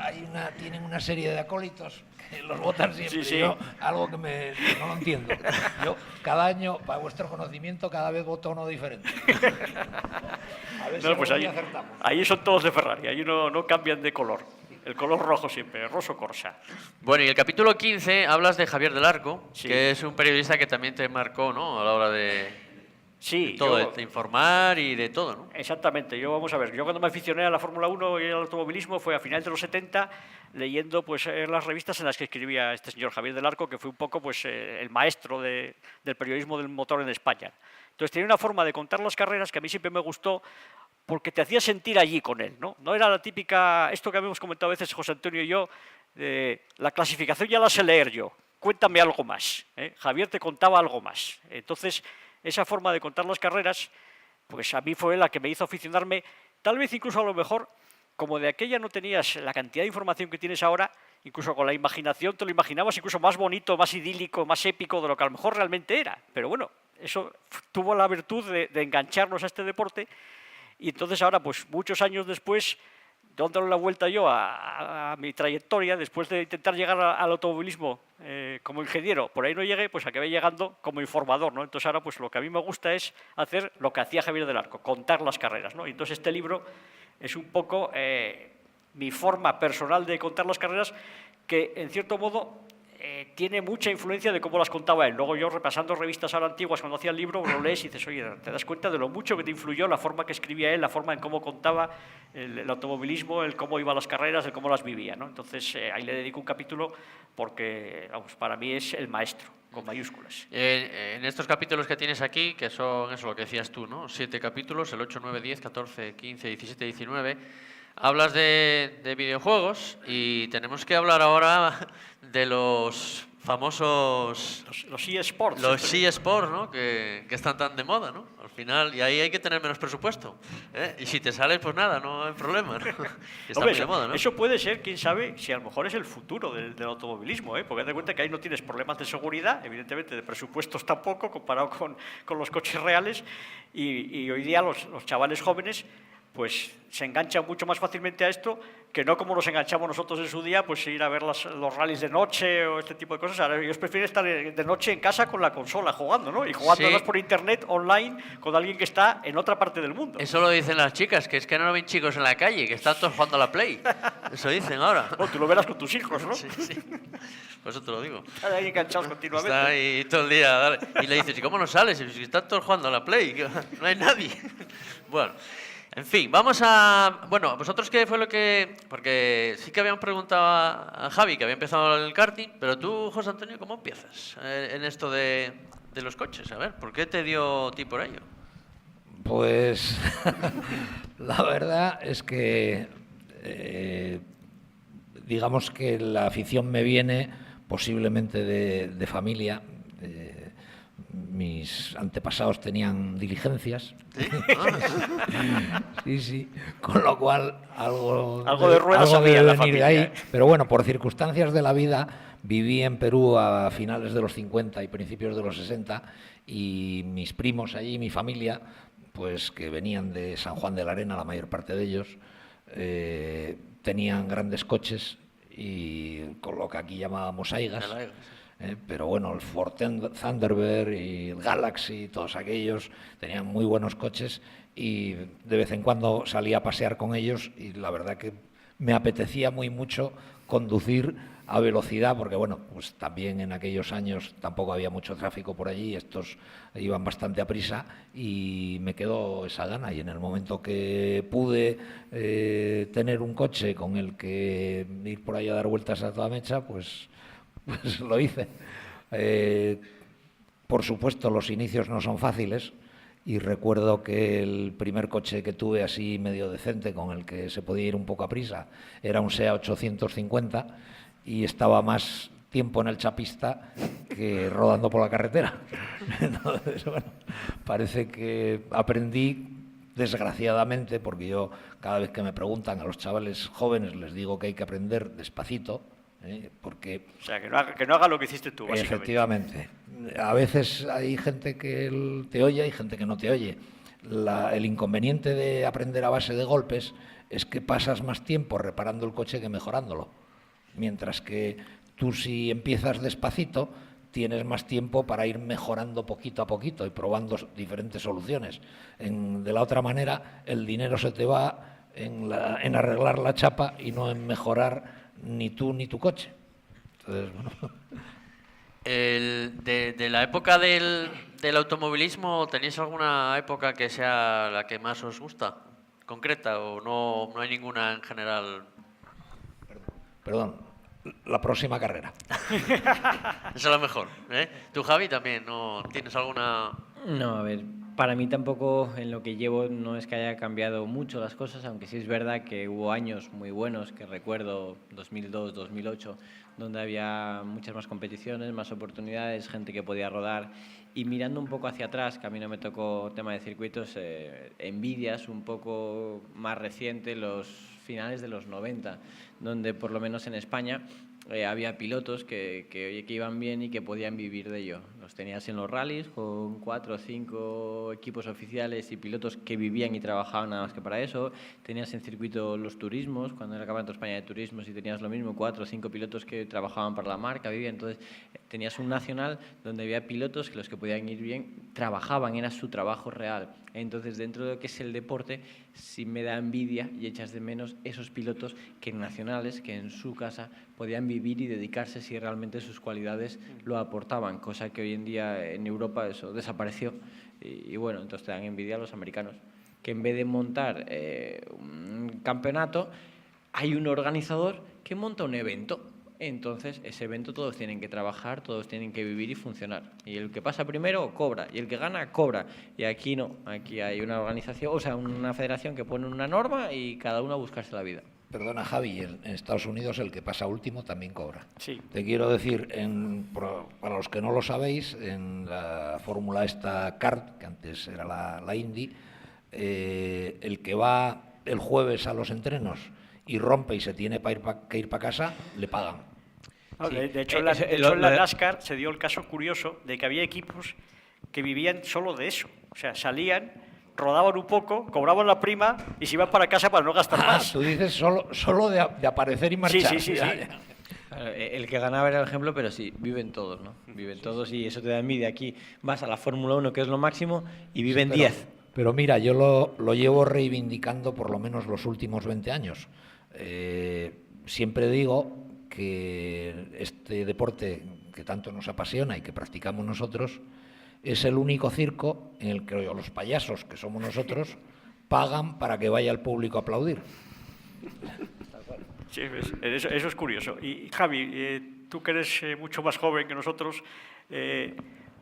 tienen una serie de acólitos que los votan siempre. Sí. Yo, algo que no lo entiendo. Yo, cada año, para vuestro conocimiento, cada vez voto uno diferente. A ver si Pues acertamos. ahí son todos de Ferrari, ahí no cambian de color. El color rojo siempre, rosso corsa. Bueno, y el capítulo 15 hablas de Javier del Arco, Sí. que es un periodista que también te marcó, ¿no? A la hora de Sí, todo, yo- de informar y de todo, ¿no? Exactamente. Vamos a ver, yo cuando me aficioné a la Fórmula 1 y al automovilismo fue a finales de los 70, leyendo pues las revistas en las que escribía este señor Javier del Arco, que fue un poco pues el maestro del periodismo del motor en España. Entonces tenía una forma de contar las carreras que a mí siempre me gustó porque te hacía sentir allí con él, ¿no? No era la típica, esto que habíamos comentado a veces José Antonio y yo, la clasificación ya la sé leer yo, cuéntame algo más, ¿eh? Javier te contaba algo más. Entonces, esa forma de contar las carreras, pues a mí fue la que me hizo aficionarme, tal vez incluso a lo mejor, como de aquella no tenías la cantidad de información que tienes ahora, incluso con la imaginación te lo imaginabas incluso más bonito, más idílico, más épico de lo que a lo mejor realmente era. Pero bueno, eso tuvo la virtud de engancharnos a este deporte. Y entonces ahora, pues muchos años después, dándole la vuelta yo a mi trayectoria, después de intentar llegar al automovilismo como ingeniero, por ahí no llegué, pues acabé llegando como informador, ¿no? Entonces ahora, pues lo que a mí me gusta es hacer lo que hacía Javier del Arco, contar las carreras, ¿no? Y entonces este libro es un poco mi forma personal de contar las carreras, que en cierto modo tiene mucha influencia de cómo las contaba él. Luego yo, repasando revistas ahora antiguas, cuando hacía el libro, lo lees y dices, oye, te das cuenta de lo mucho que te influyó la forma que escribía él, la forma en cómo contaba el automovilismo, el cómo iba a las carreras, el cómo las vivía, ¿no? Entonces, ahí le dedico un capítulo porque, vamos, para mí es el maestro, con mayúsculas. En estos capítulos que tienes aquí, que son eso lo que decías tú, ¿no? 7 capítulos, el 8, 9, 10, 14, 15, 17, 19... Hablas de videojuegos y tenemos que hablar ahora de los famosos... Los eSports. Los eSports, ¿no? Que están tan de moda, ¿no? Al final, y ahí hay que tener menos presupuesto, ¿eh? Y si te sales, pues nada, no hay problema, ¿no? Está Hombre, muy de moda, ¿no? eso puede ser, quién sabe, si a lo mejor es el futuro del automovilismo, ¿eh? Porque haz de cuenta que ahí no tienes problemas de seguridad, evidentemente de presupuestos tampoco, comparado con los coches reales, y hoy día los chavales jóvenes pues se enganchan mucho más fácilmente a esto que no como nos enganchamos nosotros en su día, pues ir a ver los rallies de noche o este tipo de cosas. Ahora ellos prefieren estar de noche en casa con la consola jugando, ¿no? Y jugando Sí. por internet, online, con alguien que está en otra parte del mundo. Eso lo dicen las chicas, que es que no ven chicos en la calle, que están todos jugando a la Play. Eso dicen ahora. Bueno, tú lo verás con tus hijos, ¿no? Sí, sí. Por eso te lo digo. Están ahí enganchados continuamente. Está ahí todo el día. Dale. Y le dices, ¿y cómo no sales? Y si están todos jugando a la Play, que no hay nadie. Bueno, en fin, vamos a... Bueno, ¿vosotros qué fue lo que...? Porque sí que habíamos preguntado a Javi, que había empezado el karting, pero tú, José Antonio, ¿cómo empiezas en esto de los coches? A ver, ¿por qué te dio ti por ello? Pues la verdad es que digamos que la afición me viene posiblemente de familia. Mis antepasados tenían diligencias. Sí, sí. Con lo cual, algo de ruedas había en la venir de familia, ahí. ¿eh? Pero bueno, por circunstancias de la vida, viví en Perú a finales de los 50 y principios de los 60, y mis primos allí, mi familia, pues que venían de San Juan de la Arena, la mayor parte de ellos, tenían grandes coches, y con lo que aquí llamábamos aigas. Pero bueno, el Ford Thunderbird y el Galaxy, todos aquellos, tenían muy buenos coches, y de vez en cuando salía a pasear con ellos, y la verdad que me apetecía muy mucho conducir a velocidad, porque bueno, pues también en aquellos años tampoco había mucho tráfico por allí, estos iban bastante a prisa, y me quedó esa gana, y en el momento que pude tener un coche con el que ir por ahí a dar vueltas a toda mecha, pues lo hice. Por supuesto, los inicios no son fáciles, y recuerdo que el primer coche que tuve así medio decente, con el que se podía ir un poco a prisa, era un SEA 850, y estaba más tiempo en el chapista que rodando por la carretera. Entonces, bueno, parece que aprendí, desgraciadamente, porque yo cada vez que me preguntan a los chavales jóvenes les digo que hay que aprender despacito, porque... O sea, que no haga lo que hiciste tú, básicamente. Efectivamente. A veces hay gente que te oye y gente que no te oye. El inconveniente de aprender a base de golpes es que pasas más tiempo reparando el coche que mejorándolo. Mientras que tú, si empiezas despacito, tienes más tiempo para ir mejorando poquito a poquito y probando diferentes soluciones. De la otra manera, el dinero se te va en arreglar la chapa y no en mejorar ni tú ni tu coche. Entonces, bueno. De la época del automovilismo, ¿tenéis alguna época que sea la que más os gusta, concreta, o no hay ninguna en general? Perdón, la próxima carrera. Esa es la mejor, ¿eh? ¿Tú, Javi, también no tienes alguna...? No, a ver, para mí tampoco en lo que llevo no es que haya cambiado mucho las cosas, aunque sí es verdad que hubo años muy buenos, que recuerdo 2002, 2008, donde había muchas más competiciones, más oportunidades, gente que podía rodar. Y mirando un poco hacia atrás, que a mí no me tocó tema de circuitos, envidias un poco más reciente, los finales de los 90, donde por lo menos en España había pilotos que iban bien y que podían vivir de ello. Los tenías en los rallies con 4 o 5 equipos oficiales y pilotos que vivían y trabajaban nada más que para eso. Tenías en circuito los turismos, cuando era el Campeonato de España de Turismos, y tenías lo mismo, 4 o 5 pilotos que trabajaban para la marca, vivían. Entonces tenías un nacional donde había pilotos que los que podían ir bien trabajaban, era su trabajo real. Entonces, dentro de lo que es el deporte, sí me da envidia y echas de menos esos pilotos que en nacionales, que en su casa podían vivir y dedicarse si realmente sus cualidades lo aportaban, cosa que hoy en día en Europa eso desapareció. Y bueno, entonces te dan envidia a los americanos, que en vez de montar un campeonato, hay un organizador que monta un evento. Entonces, ese evento todos tienen que trabajar, todos tienen que vivir y funcionar. Y el que pasa primero cobra, y el que gana cobra. Y aquí no, aquí hay una organización, o sea, una federación que pone una norma y cada uno a buscarse la vida. Perdona, Javi, en Estados Unidos el que pasa último también cobra. Sí. Te quiero decir, para los que no lo sabéis, en la fórmula esta CART, que antes era la Indy, el que va el jueves a los entrenos y rompe y se tiene que ir para casa, le pagan. No, Sí. de hecho, en la NASCAR se dio el caso curioso de que había equipos que vivían solo de eso. O sea, salían, rodaban un poco, cobraban la prima y se iban para casa para no gastar más. Tú dices solo de aparecer y marchar. Sí. Claro, el que ganaba era el ejemplo, pero sí, viven todos, ¿no? Viven todos y eso te da envidia. Aquí vas a la Fórmula 1, que es lo máximo, y viven 10. Pero mira, yo lo llevo reivindicando por lo menos los últimos 20 años. Siempre digo que este deporte que tanto nos apasiona y que practicamos nosotros es el único circo en el que los payasos, que somos nosotros, pagan para que vaya el público a aplaudir. Sí, eso es curioso. Y Javi, tú que eres mucho más joven que nosotros, de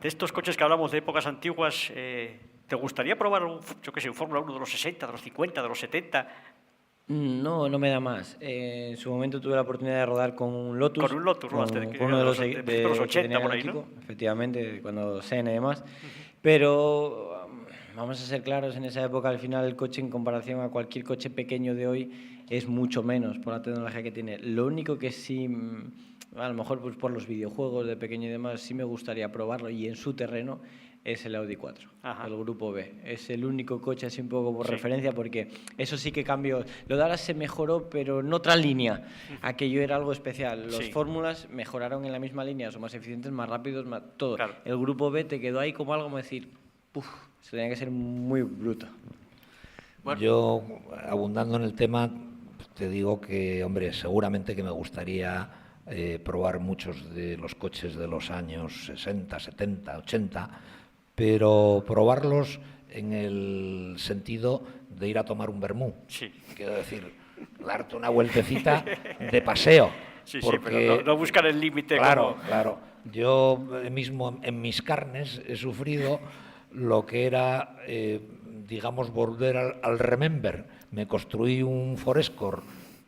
estos coches que hablamos de épocas antiguas, ¿te gustaría probar un Fórmula 1 de los 60, de los 50, de los 70? No, no me da más. En su momento tuve la oportunidad de rodar con un Lotus. Con un Lotus, rodaste, con uno de los, de los 80 que tenía por en ahí, el ¿no? equipo, efectivamente, cuando Senna y demás. Pero vamos a ser claros, en esa época al final el coche en comparación a cualquier coche pequeño de hoy es mucho menos por la tecnología que tiene. Lo único que sí, a lo mejor pues por los videojuegos de pequeño y demás, sí me gustaría probarlo y en su terreno, es el Audi 4, Ajá. el Grupo B. Es el único coche así un poco por Sí. referencia, porque eso sí que cambió. Lo de ahora se mejoró, pero en otra línea. Aquello era algo especial. Los Sí. fórmulas mejoraron en la misma línea, son más eficientes, más rápidos, más todo. Claro. El Grupo B te quedó ahí como algo como decir, uff, se tenía que ser muy bruto. Bueno. Yo, abundando en el tema, te digo que, hombre, seguramente que me gustaría probar muchos de los coches de los años 60, 70, 80, pero probarlos en el sentido de ir a tomar un vermú. Sí. Quiero decir, darte una vueltecita de paseo. Sí, porque, pero no buscar el límite. Claro, como... claro. Yo mismo en mis carnes he sufrido lo que era, digamos, volver al remember. Me construí un Forescore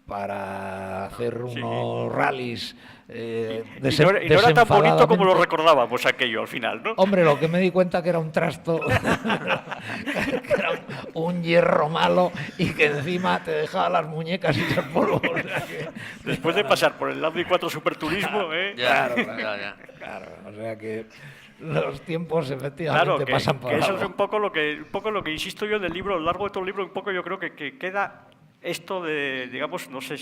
para hacer unos rallies Y no era tan bonito como lo recordábamos aquello al final, ¿no? Hombre, lo que me di cuenta que era un trasto, que era un hierro malo y que encima te dejaba las muñecas y el polvo. O sea que... Después de pasar por el Audi 4 Superturismo, Ya, Claro, ya. claro, o sea que los tiempos claro, efectivamente pasan por que eso algo. es un poco lo que insisto yo en el libro, a lo largo de todo el libro, un poco yo creo que queda esto de, digamos, no sé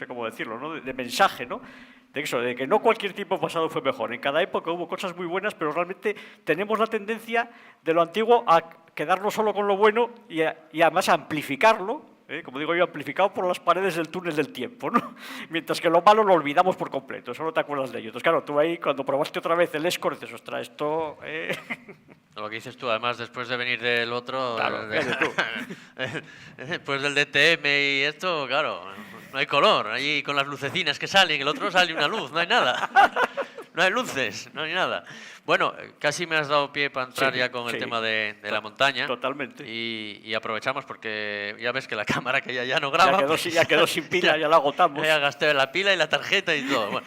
cómo decirlo, ¿no? De mensaje, ¿no? De eso, de que no cualquier tiempo pasado fue mejor. En cada época hubo cosas muy buenas, pero realmente tenemos la tendencia de lo antiguo a quedarnos solo con lo bueno y además a amplificarlo, como digo yo, amplificado por las paredes del túnel del tiempo, ¿no? Mientras que lo malo lo olvidamos por completo, solo te acuerdas de ello. Entonces, claro, tú ahí, cuando probaste otra vez el Escort, dices, ostras, esto... Lo que dices tú, además, después de venir del otro, Claro, fíjate tú. después del DTM y esto, claro, no hay color. Ahí con las lucecinas que salen, el otro sale una luz, no hay nada. No hay luces, no hay nada. Bueno, casi me has dado pie para entrar Sí, ya con el sí. tema de la montaña. Totalmente. Y aprovechamos porque ya ves que la cámara que ya no graba. Ya quedó sin pila, ya la agotamos. Ya gasté la pila y la tarjeta y todo. Bueno,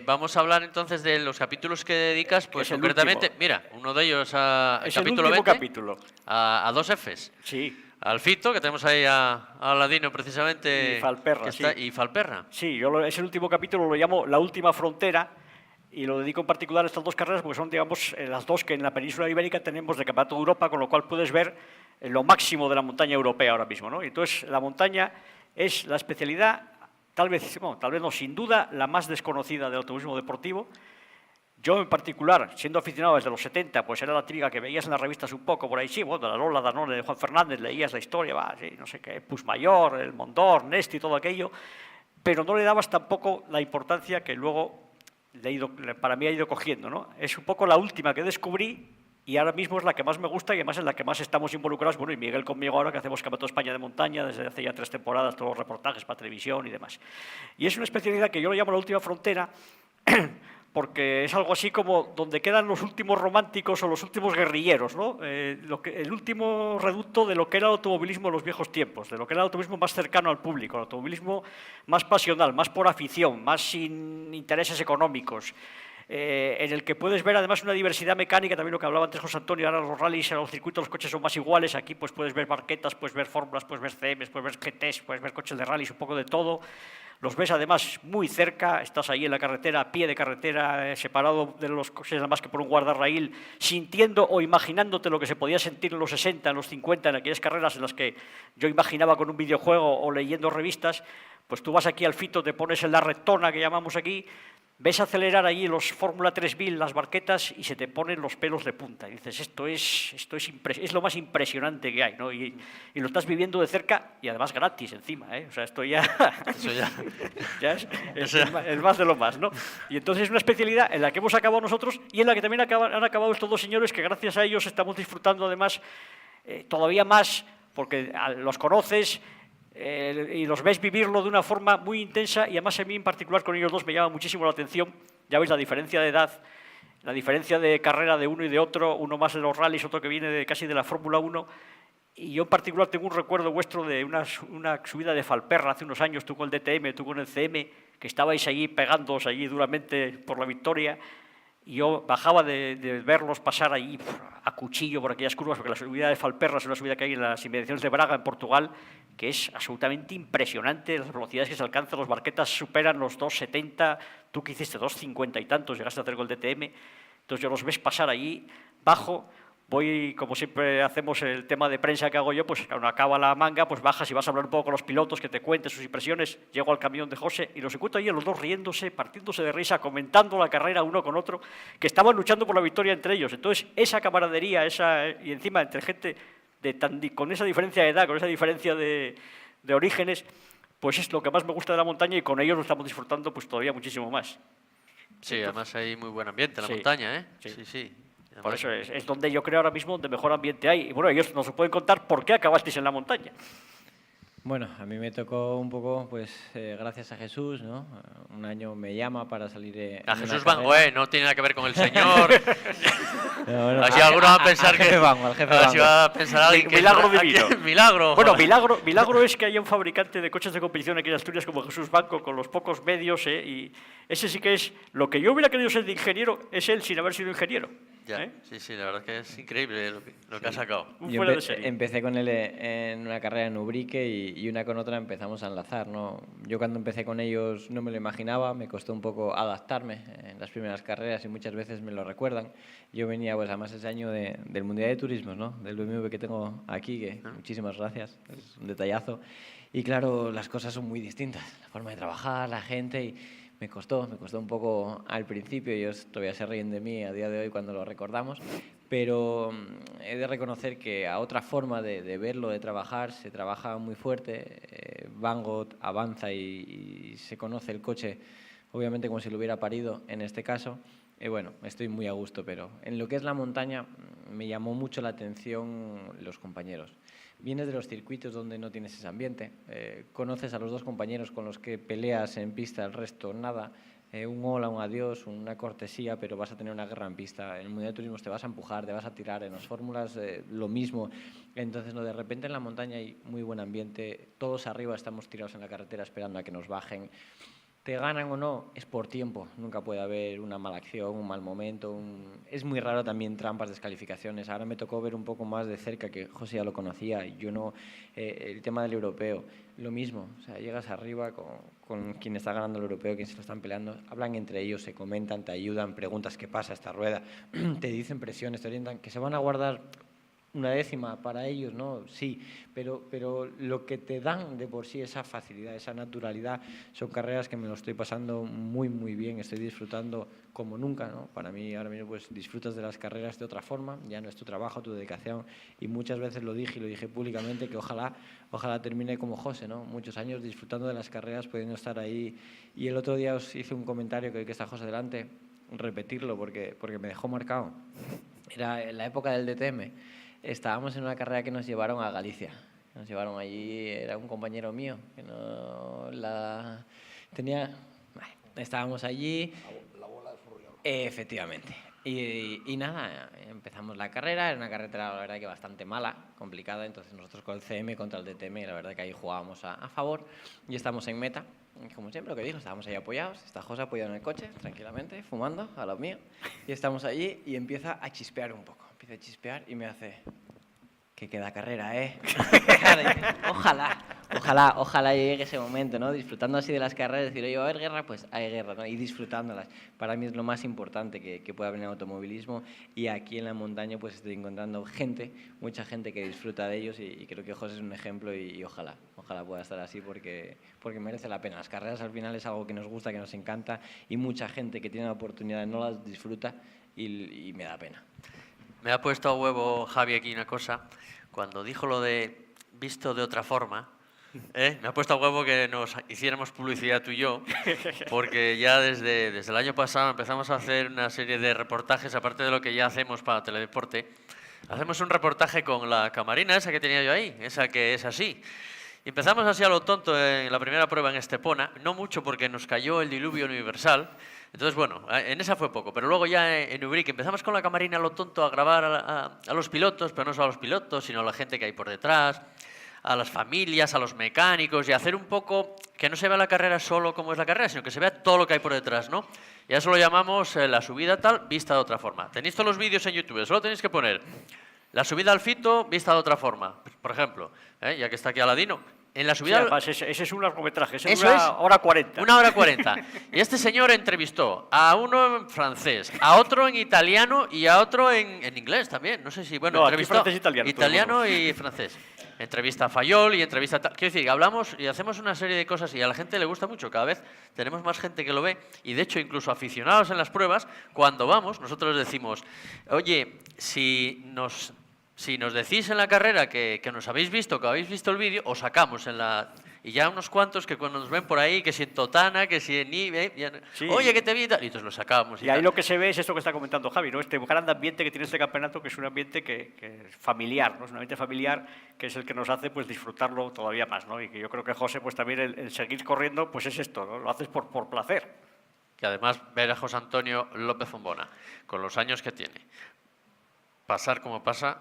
vamos a hablar entonces de los capítulos que dedicas, pues Es el concretamente, último. mira, uno de ellos al Es el capítulo último 20, capítulo. a dos Fs. Sí. Al Fito, que tenemos ahí a Ladino precisamente. Y Falperra, que está, sí. Y Falperra. Sí, es el último capítulo, lo llamo La Última Frontera, y lo dedico en particular a estas dos carreras porque son, digamos, las dos que en la península ibérica tenemos de Campeonato de Europa, con lo cual puedes ver lo máximo de la montaña europea ahora mismo, ¿no? Entonces, la montaña es la especialidad, tal vez no, sin duda, la más desconocida del automovilismo deportivo. Yo, en particular, siendo aficionado desde los 70, pues era la típica que veías en las revistas un poco por ahí, sí, bueno, la Lola Danone de Juan Fernández, leías la historia, sí, no sé qué, Puigmayor, el Mondor, Nesti, todo aquello, pero no le dabas tampoco la importancia que luego para mí ha ido cogiendo, ¿no? Es un poco la última que descubrí y ahora mismo es la que más me gusta y además es la que más estamos involucrados. Bueno, y Miguel conmigo ahora que hacemos Campeonato de España de montaña desde hace ya 3 temporadas, todos los reportajes para televisión y demás. Y es una especialidad que yo lo llamo la última frontera porque es algo así como donde quedan los últimos románticos o los últimos guerrilleros, ¿no? El último reducto de lo que era el automovilismo en los viejos tiempos, de lo que era el automovilismo más cercano al público, el automovilismo más pasional, más por afición, más sin intereses económicos, en el que puedes ver además una diversidad mecánica, también lo que hablaba antes José Antonio, ahora los rallies, en los circuitos los coches son más iguales, aquí pues puedes ver barquetas, puedes ver fórmulas, puedes ver CMs, puedes ver GTs, puedes ver coches de rallies, un poco de todo. Los ves además muy cerca, estás ahí en la carretera, a pie de carretera, separado de los coches nada más que por un guardarraíl, sintiendo o imaginándote lo que se podía sentir en los 60, en los 50, en aquellas carreras en las que yo imaginaba con un videojuego o leyendo revistas. Pues tú vas aquí al Fito, te pones en la rectona que llamamos aquí, ves acelerar allí los Fórmula 3000, las barquetas, y se te ponen los pelos de punta. Y dices, esto es lo más impresionante que hay, ¿no? Y lo estás viviendo de cerca y además gratis encima, ¿eh? O sea, esto ya, Eso ya. ya es más de lo más, ¿no? Y entonces es una especialidad en la que hemos acabado nosotros y en la que también han acabado estos dos señores que gracias a ellos estamos disfrutando además todavía más, porque los conoces, y los ves vivirlo de una forma muy intensa y además a mí en particular con ellos dos me llama muchísimo la atención. Ya veis la diferencia de edad, la diferencia de carrera de uno y de otro, uno más de los rallies, otro que viene casi de la Fórmula 1, Y yo en particular tengo un recuerdo vuestro de una subida de Falperra hace unos años, tú con el DTM, tú con el CM, que estabais allí pegándoos allí duramente por la victoria. Y yo bajaba de verlos pasar ahí a cuchillo por aquellas curvas, porque la subida de Falperra es una subida que hay en las inmediaciones de Braga, en Portugal, que es absolutamente impresionante, las velocidades que se alcanzan, los Barquetas superan los 2,70, tú que hiciste 2,50 y tantos, llegaste a hacer con el DTM, entonces yo los ves pasar allí, bajo, voy, como siempre hacemos el tema de prensa que hago yo, pues cuando acaba la manga, pues bajas y vas a hablar un poco con los pilotos, que te cuenten sus impresiones. Llego al camión de José y los encuentro ahí a los dos riéndose, partiéndose de risa, comentando la carrera uno con otro, que estaban luchando por la victoria entre ellos. Entonces, esa camaradería, y encima entre gente con esa diferencia de edad, con esa diferencia de orígenes, pues es lo que más me gusta de la montaña y con ellos lo estamos disfrutando pues todavía muchísimo más. Sí, además hay muy buen ambiente en la Sí, montaña, ¿eh? sí. Sí, sí. Por Además, eso es donde yo creo ahora mismo donde mejor ambiente hay. Y bueno, ellos nos pueden contar por qué acabasteis en la montaña. Bueno, a mí me tocó un poco, pues, gracias a Jesús, ¿no? Un año me llama para salir en a una Jesús carrera. Bango, no tiene nada que ver con el señor. No, no, Así alguno va a pensar al jefe Bango, al jefe así Bango. va a pensar alguien que Milagro aquí- divino. milagro. Bueno, joder. milagro es que haya un fabricante de coches de competición aquí en Asturias como Jesús Banco, con los pocos medios, y ese sí que es lo que yo hubiera querido ser de ingeniero, es él sin haber sido ingeniero. Ya, ¿eh? sí, sí, la verdad que es increíble lo que ha sacado. Un Yo fuera de serie. empecé con él en una carrera en Ubrique y una con otra empezamos a enlazar, ¿no? Yo cuando empecé con ellos no me lo imaginaba, me costó un poco adaptarme en las primeras carreras y muchas veces me lo recuerdan. Yo venía, pues además ese año del Mundial de Turismos, ¿no? Del BMW que tengo aquí, que muchísimas gracias, es un detallazo. Y claro, las cosas son muy distintas, la forma de trabajar, la gente y... Me costó un poco al principio, ellos todavía se ríen de mí a día de hoy cuando lo recordamos, pero he de reconocer que a otra forma de verlo, de trabajar, se trabaja muy fuerte, Bango avanza y se conoce el coche, obviamente como si lo hubiera parido en este caso, bueno, estoy muy a gusto, pero en lo que es la montaña me llamó mucho la atención los compañeros. Vienes de los circuitos donde no tienes ese ambiente, conoces a los dos compañeros con los que peleas en pista, el resto nada, un hola, un adiós, una cortesía, pero vas a tener una guerra en pista. En el Mundial de Turismos te vas a empujar, te vas a tirar, en las fórmulas lo mismo. Entonces, no, de repente en la montaña hay muy buen ambiente, todos arriba estamos tirados en la carretera esperando a que nos bajen. Te ganan o no, es por tiempo. Nunca puede haber una mala acción, un mal momento. Es muy raro también trampas, descalificaciones. Ahora me tocó ver un poco más de cerca, que José ya lo conocía, yo no. El tema del europeo, lo mismo. O sea, llegas arriba con quien está ganando el europeo, quien se lo están peleando, hablan entre ellos, se comentan, te ayudan, preguntas qué pasa esta rueda, te dicen presiones, te orientan, que se van a guardar una décima para ellos, ¿no? Sí, pero lo que te dan de por sí, esa facilidad, esa naturalidad, son carreras que me lo estoy pasando muy, muy bien, estoy disfrutando como nunca, ¿no? Para mí ahora mismo pues disfrutas de las carreras de otra forma, ya no es tu trabajo, tu dedicación, y muchas veces lo dije y lo dije públicamente, que ojalá termine como José, ¿no? Muchos años disfrutando de las carreras, pudiendo estar ahí, y el otro día os hice un comentario que hoy que está José delante, repetirlo porque me dejó marcado. Era en la época del DTM. Estábamos en una carrera que nos llevaron a Galicia. Nos llevaron allí, era un compañero mío que no la tenía. Bueno, estábamos allí. La bola de Furriol. Efectivamente. Y nada, empezamos la carrera, era una carretera la verdad que bastante mala, complicada, entonces nosotros con el CM contra el DTM, la verdad que ahí jugábamos a favor y estamos en meta. Como siempre lo que digo, estábamos ahí apoyados, está José apoyado en el coche, tranquilamente, fumando, a lo mío, y estamos allí y empieza a chispear un poco, empieza a chispear y me hace, que queda carrera, ¿eh? Ojalá llegue ese momento, ¿no? Disfrutando así de las carreras, decir, oye, va a haber guerra, pues hay guerra, ¿no? Y disfrutándolas. Para mí es lo más importante que pueda haber en el automovilismo, y aquí en la montaña pues estoy encontrando gente, mucha gente que disfruta de ellos, y creo que José es un ejemplo, y ojalá pueda estar así porque merece la pena. Las carreras al final es algo que nos gusta, que nos encanta, y mucha gente que tiene la oportunidad no las disfruta, y me da pena. Me ha puesto a huevo Javi aquí una cosa. Cuando dijo lo de visto de otra forma, me ha puesto a huevo que nos hiciéramos publicidad tú y yo, porque ya desde el año pasado empezamos a hacer una serie de reportajes, aparte de lo que ya hacemos para Teledeporte. Hacemos un reportaje con la camarina esa que tenía yo ahí, esa que es así. Y empezamos así a lo tonto en la primera prueba en Estepona, no mucho porque nos cayó el diluvio universal, Entonces, bueno, en esa fue poco, pero luego ya en Ubrique empezamos con la camarina a lo tonto a grabar a los pilotos, pero no solo a los pilotos, sino a la gente que hay por detrás, a las familias, a los mecánicos, y hacer un poco que no se vea la carrera solo como es la carrera, sino que se vea todo lo que hay por detrás, ¿no? Y a eso lo llamamos la subida tal, vista de otra forma. Tenéis todos los vídeos en YouTube, solo tenéis que poner la subida al Fito, vista de otra forma. Por ejemplo, ya que está aquí Aladino, en la Sí, subida... además, ese es un largometraje, ese Eso dura es. hora 40. 1 hora 40. Y este señor entrevistó a uno en francés, a otro en italiano y a otro en inglés también. No sé si, bueno, No, aquí entrevistó francés e italiano, todo el italiano mundo. y francés. Entrevista a Fayol y entrevista a tal. Quiero decir, hablamos y hacemos una serie de cosas y a la gente le gusta mucho. Cada vez tenemos más gente que lo ve y, de hecho, incluso aficionados en las pruebas, cuando vamos, nosotros decimos, oye, si nos decís en la carrera que nos habéis visto, que habéis visto el vídeo, os sacamos en la... Y ya unos cuantos que cuando nos ven por ahí, que si en Totana, que si en Ibe, Sí. oye, que te vi y tal, y entonces lo sacamos. Y ahí tal. lo que se ve es esto que está comentando Javi, ¿no? Este gran ambiente que tiene este campeonato, que es un ambiente que es familiar, ¿no? Es un ambiente familiar que es el que nos hace pues disfrutarlo todavía más, ¿no? Y que yo creo que José, pues también el seguir corriendo, pues es esto, ¿no? Lo haces por placer. Que además ver a José Antonio López Ombona, con los años que tiene, pasar como pasa,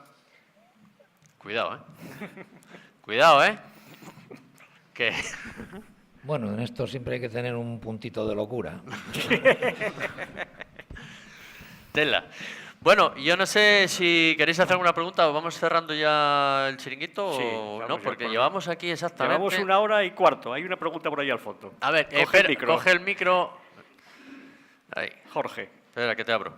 cuidado, ¿eh? Cuidado, ¿eh? Que... Bueno, en esto siempre hay que tener un puntito de locura. Tela. Bueno, yo no sé si queréis hacer alguna pregunta o vamos cerrando ya el chiringuito Sí, o vamos no, ya porque por- llevamos aquí exactamente... Llevamos 1 hora y cuarto. Hay una pregunta por ahí al fondo. A ver, coge el micro. Ahí, Jorge. espera que te abro.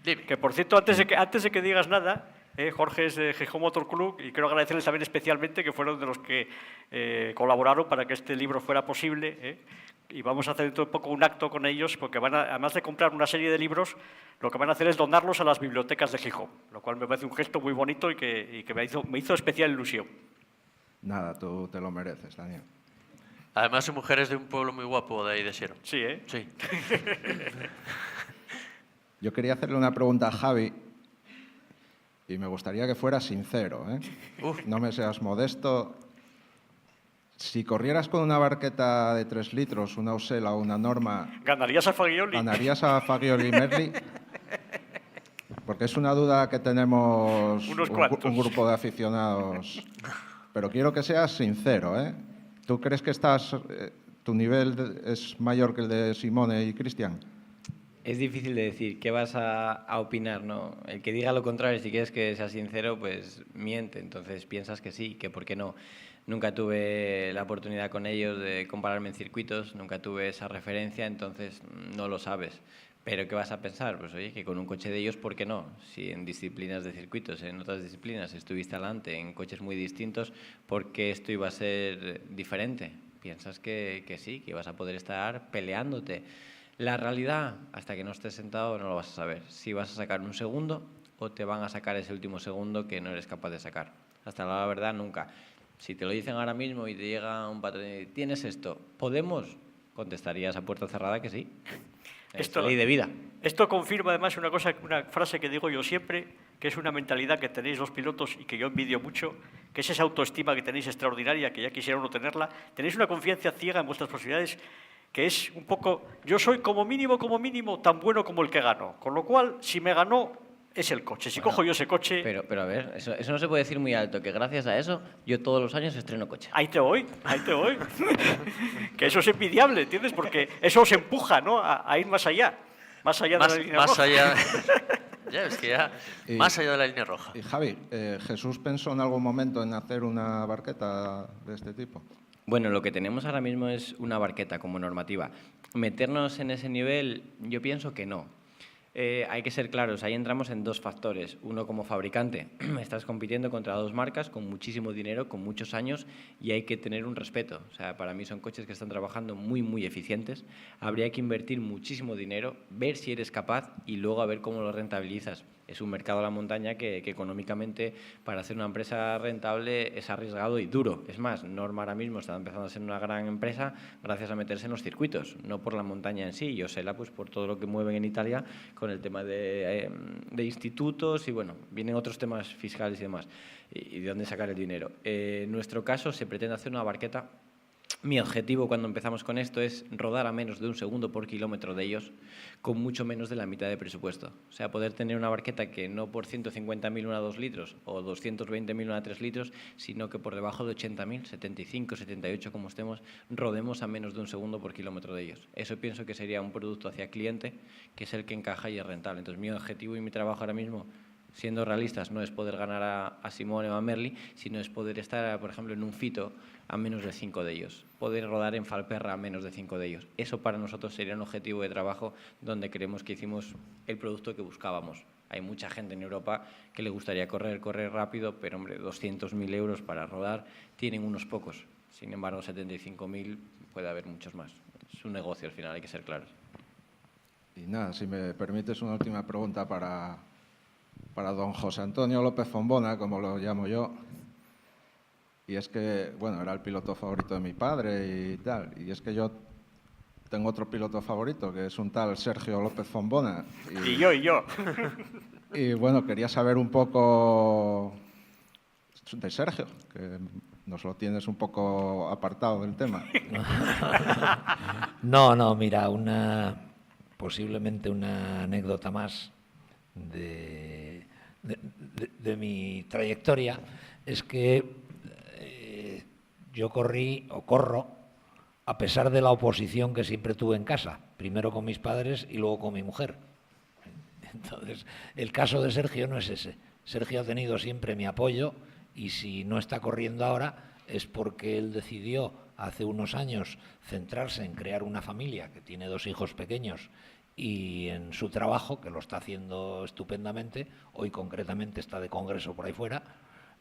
Dime. Que por cierto, antes de que digas nada, Jorge es de Gijón Motor Club y quiero agradecerles también especialmente que fueron de los que colaboraron para que este libro fuera posible. Y vamos a hacer dentro de poco un acto con ellos porque además de comprar una serie de libros, lo que van a hacer es donarlos a las bibliotecas de Gijón, lo cual me parece un gesto muy bonito y que me hizo especial ilusión. Nada, tú te lo mereces, Daniel. Además, su mujer es de un pueblo muy guapo de ahí de Sierra. Sí, ¿eh? Sí. Yo quería hacerle una pregunta a Javi y me gustaría que fuera sincero, ¿eh? Uf. No me seas modesto. Si corrieras con una barqueta de 3 litros, una Osela o una Norma, ¿Ganarías a Fagioli? ¿ganarías a Fagioli y Merli? Porque es una duda que tenemos Unos cuantos. un grupo de aficionados. Pero quiero que seas sincero, ¿eh? ¿Tú crees que tu nivel es mayor que el de Simone y Cristian? Es difícil de decir qué vas a opinar, ¿no? El que diga lo contrario, si quieres que sea sincero, pues miente. Entonces piensas que sí, que por qué no. Nunca tuve la oportunidad con ellos de compararme en circuitos, nunca tuve esa referencia, entonces no lo sabes. Pero ¿qué vas a pensar? Pues oye, que con un coche de ellos, ¿por qué no? Si en disciplinas de circuitos, en otras disciplinas estuviste adelante, en coches muy distintos, ¿por qué esto iba a ser diferente? Piensas que sí, que vas a poder estar peleándote. La realidad, hasta que no estés sentado, no lo vas a saber. Si vas a sacar un segundo o te van a sacar ese último segundo que no eres capaz de sacar. Hasta la verdad, nunca. Si te lo dicen ahora mismo y te llega un patrón y ¿tienes esto? ¿Podemos? Contestarías a puerta cerrada que sí. Es ley de vida. Esto confirma además una frase que digo yo siempre, que es una mentalidad que tenéis los pilotos y que yo envidio mucho, que es esa autoestima que tenéis extraordinaria, que ya quisiera uno tenerla. Tenéis una confianza ciega en vuestras posibilidades, que es un poco, yo soy como mínimo, tan bueno como el que gano. Con lo cual, si me ganó, es el coche. Si cojo yo ese coche... Pero a ver, eso no se puede decir muy alto, que gracias a eso yo todos los años estreno coche. Ahí te voy. Que eso es envidiable, ¿entiendes? Porque eso os empuja, ¿no? A ir más allá. Más allá de la línea Más roja. allá... Ya, es que ya... Y- Más allá de la línea roja. Y Javi, ¿Jesús pensó en algún momento en hacer una barqueta de este tipo? Bueno, lo que tenemos ahora mismo es una barqueta como normativa. Meternos en ese nivel, yo pienso que no. Hay que ser claros, ahí entramos en 2 factores. Uno, como fabricante, estás compitiendo contra 2 marcas con muchísimo dinero, con muchos años, y hay que tener un respeto. O sea, para mí son coches que están trabajando muy, muy eficientes. Habría que invertir muchísimo dinero, ver si eres capaz y luego a ver cómo lo rentabilizas. Es un mercado a la montaña que económicamente, para hacer una empresa rentable, es arriesgado y duro. Es más, Norma ahora mismo está empezando a ser una gran empresa gracias a meterse en los circuitos, no por la montaña en sí, y Osela pues por todo lo que mueven en Italia con el tema de institutos y bueno, vienen otros temas fiscales y demás, y de dónde sacar el dinero. En nuestro caso se pretende hacer una barqueta Mi objetivo cuando empezamos con esto es rodar a menos de 1 segundo por kilómetro de ellos, con mucho menos de la mitad de presupuesto. O sea, poder tener una barqueta que no por 150.000 una 2 litros o 220.000 una 3 litros, sino que por debajo de 80.000, 75, 78 como estemos, rodemos a menos de 1 segundo por kilómetro de ellos. Eso pienso que sería un producto hacia cliente que es el que encaja y es rentable. Entonces mi objetivo y mi trabajo ahora mismo, siendo realistas, no es poder ganar a Simone o a Merli, sino es poder estar, por ejemplo, en un Fito a menos de 5 de ellos, poder rodar en Falperra a menos de 5 de ellos. Eso para nosotros sería un objetivo de trabajo donde creemos que hicimos el producto que buscábamos. Hay mucha gente en Europa que le gustaría correr rápido, pero hombre, 200.000 euros para rodar tienen unos pocos. Sin embargo, 75.000 puede haber muchos más. Es un negocio al final, hay que ser claros. Y nada, si me permites una última pregunta para don José Antonio López Fombona, como lo llamo yo. Y es que, bueno, era el piloto favorito de mi padre y tal. Y es que yo tengo otro piloto favorito, que es un tal Sergio López Fombona. Y yo. Y bueno, quería saber un poco de Sergio, que nos lo tienes un poco apartado del tema. No, mira, posiblemente una anécdota más de mi trayectoria es que yo corro a pesar de la oposición que siempre tuve en casa, primero con mis padres y luego con mi mujer. Entonces, el caso de Sergio no es ese. Sergio ha tenido siempre mi apoyo y si no está corriendo ahora es porque él decidió hace unos años centrarse en crear una familia que tiene 2 hijos pequeños y en su trabajo, que lo está haciendo estupendamente. Hoy concretamente está de congreso por ahí fuera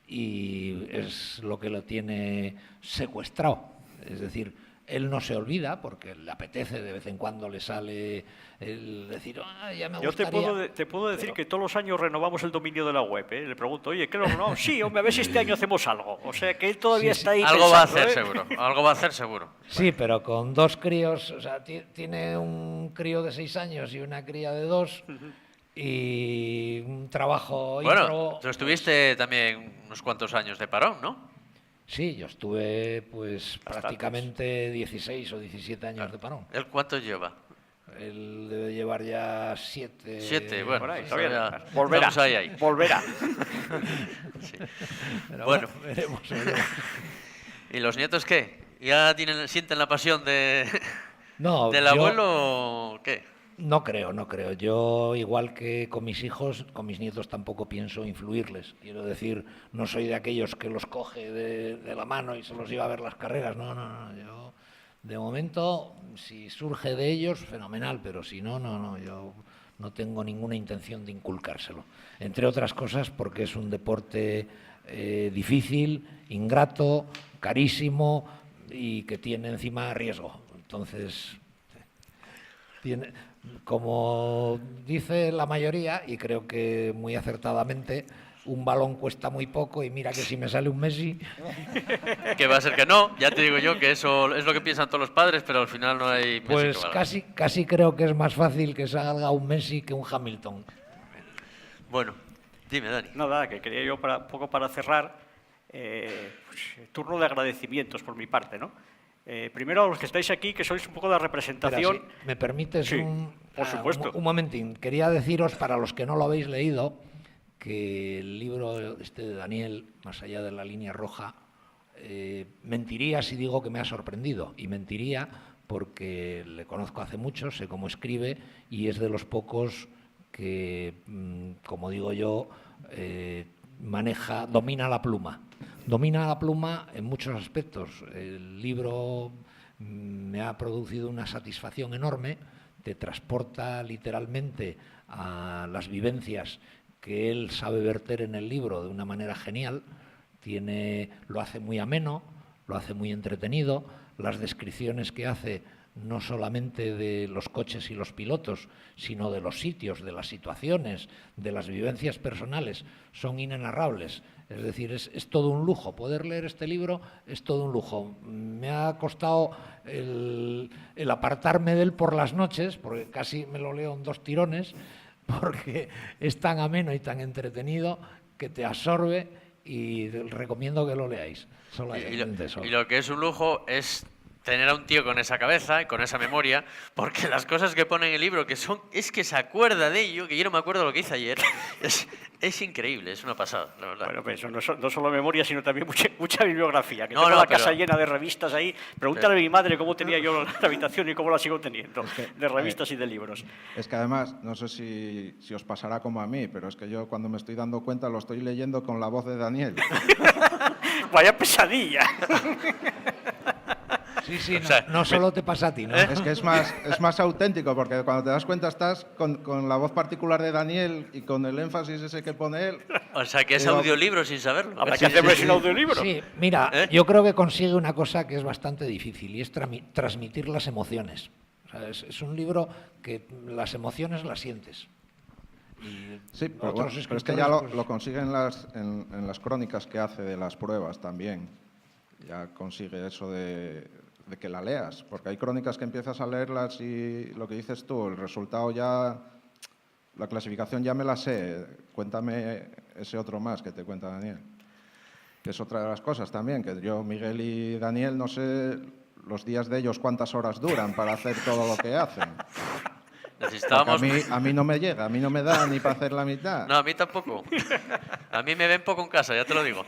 y es lo que lo tiene secuestrado. Es decir, él no se olvida porque le apetece, de vez en cuando le sale el decir, ya me gustaría. Yo te puedo decir que todos los años renovamos el dominio de la web, ¿eh? Le pregunto, oye, ¿qué lo renovamos? Sí, hombre, a ver si este año hacemos algo. O sea, que él todavía está ahí Algo va a pensando, hacer ¿eh? seguro, algo va a hacer seguro. Sí, pero con 2 críos, o sea, tiene un crío de 6 años y una cría de 2 y un trabajo Bueno, íntegro, tú estuviste también unos cuantos años de parón, ¿no? Sí, yo estuve pues prácticamente 16 o 17 años de parón. ¿Él cuánto lleva? Él debe llevar ya 7. 7, bueno. Por ahí, pues todavía ya volverá. estamos ahí. Volverá. Sí. Pero Bueno. veremos. ¿Y los nietos qué? ¿Ya sienten la pasión del No, abuelo o qué? No creo. Yo, igual que con mis hijos, con mis nietos tampoco pienso influirles. Quiero decir, no soy de aquellos que los coge de la mano y se los lleva a ver las carreras. No. Yo, de momento, si surge de ellos, fenomenal, pero si no. Yo no tengo ninguna intención de inculcárselo. Entre otras cosas, porque es un deporte difícil, ingrato, carísimo y que tiene encima riesgo. Entonces, como dice la mayoría, y creo que muy acertadamente, un balón cuesta muy poco y mira que si me sale un Messi... Que va a ser que no, ya te digo yo que eso es lo que piensan todos los padres, pero al final no hay Messi Pues que valga. casi creo que es más fácil que salga un Messi que un Hamilton. Bueno, dime, Dani. Nada, que quería yo un poco para cerrar, pues, turno de agradecimientos por mi parte, ¿no? Primero a los que estáis aquí, que sois un poco la representación... Espera, si me permites Sí, por supuesto. un momentín. Quería deciros, para los que no lo habéis leído, que el libro de Daniel, Más allá de la línea roja, mentiría si digo que me ha sorprendido. Y mentiría porque le conozco hace mucho, sé cómo escribe y es de los pocos que, como digo yo, domina la pluma. Domina la pluma en muchos aspectos. El libro me ha producido una satisfacción enorme, te transporta literalmente a las vivencias que él sabe verter en el libro de una manera genial, lo hace muy ameno, lo hace muy entretenido, las descripciones que hace no solamente de los coches y los pilotos, sino de los sitios, de las situaciones, de las vivencias personales, son inenarrables. Es decir, es todo un lujo. Poder leer este libro es todo un lujo. Me ha costado el apartarme de él por las noches, porque casi me lo leo en 2 tirones, porque es tan ameno y tan entretenido que te absorbe y recomiendo que lo leáis. Y lo que es un lujo es tener a un tío con esa cabeza y con esa memoria, porque las cosas que pone en el libro, es que se acuerda de ello, que yo no me acuerdo lo que hice ayer, es increíble, es una pasada, la verdad. Bueno, pues eso no solo memoria, sino también mucha bibliografía. Que No, tengo no, la casa pero- llena de revistas ahí. Pregúntale a mi madre cómo tenía yo la habitación y cómo la sigo teniendo, de revistas y de libros. Es que además, no sé si os pasará como a mí, pero es que yo cuando me estoy dando cuenta lo estoy leyendo con la voz de Daniel. Vaya pesadilla. Sí, sí, O sea, no solo te pasa a ti, ¿no? Es que es más auténtico, porque cuando te das cuenta estás con la voz particular de Daniel y con el énfasis ese que pone él. O sea, que es Digo- audiolibro sin saberlo. Habrá que hacerlo en un audiolibro. Sí, mira, ¿Eh? yo creo que consigue una cosa que es bastante difícil y es transmitir las emociones. O sea, es un libro que las emociones las sientes. Y Sí, pero, otros bueno, pero es que ya lo, escritores, pues, lo consigue en las crónicas que hace de las pruebas también. Ya consigue eso de que la leas, porque hay crónicas que empiezas a leerlas y lo que dices tú, el resultado ya, la clasificación ya me la sé, cuéntame ese otro más que te cuenta Daniel. Que es otra de las cosas también, que yo, Miguel y Daniel, no sé los días de ellos cuántas horas duran para hacer todo lo que hacen. Porque Necesitábamos... a mí no me llega, a mí no me da ni para hacer la mitad. No, a mí tampoco. A mí me ven poco en casa, ya te lo digo.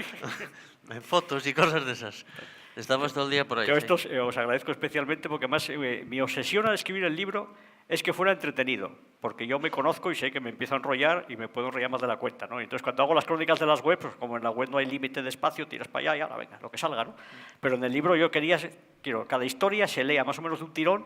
En fotos y cosas de esas. Estamos todo el día por ahí. Yo sí. esto os agradezco especialmente porque además mi obsesión al escribir el libro es que fuera entretenido, porque yo me conozco y sé que me empiezo a enrollar y me puedo enrollar más de la cuenta, ¿no? Entonces cuando hago las crónicas de las webs, pues como en la web no hay límite de espacio, tiras para allá y ahora venga, lo que salga, ¿no? Pero en el libro yo quiero cada historia se lea más o menos de un tirón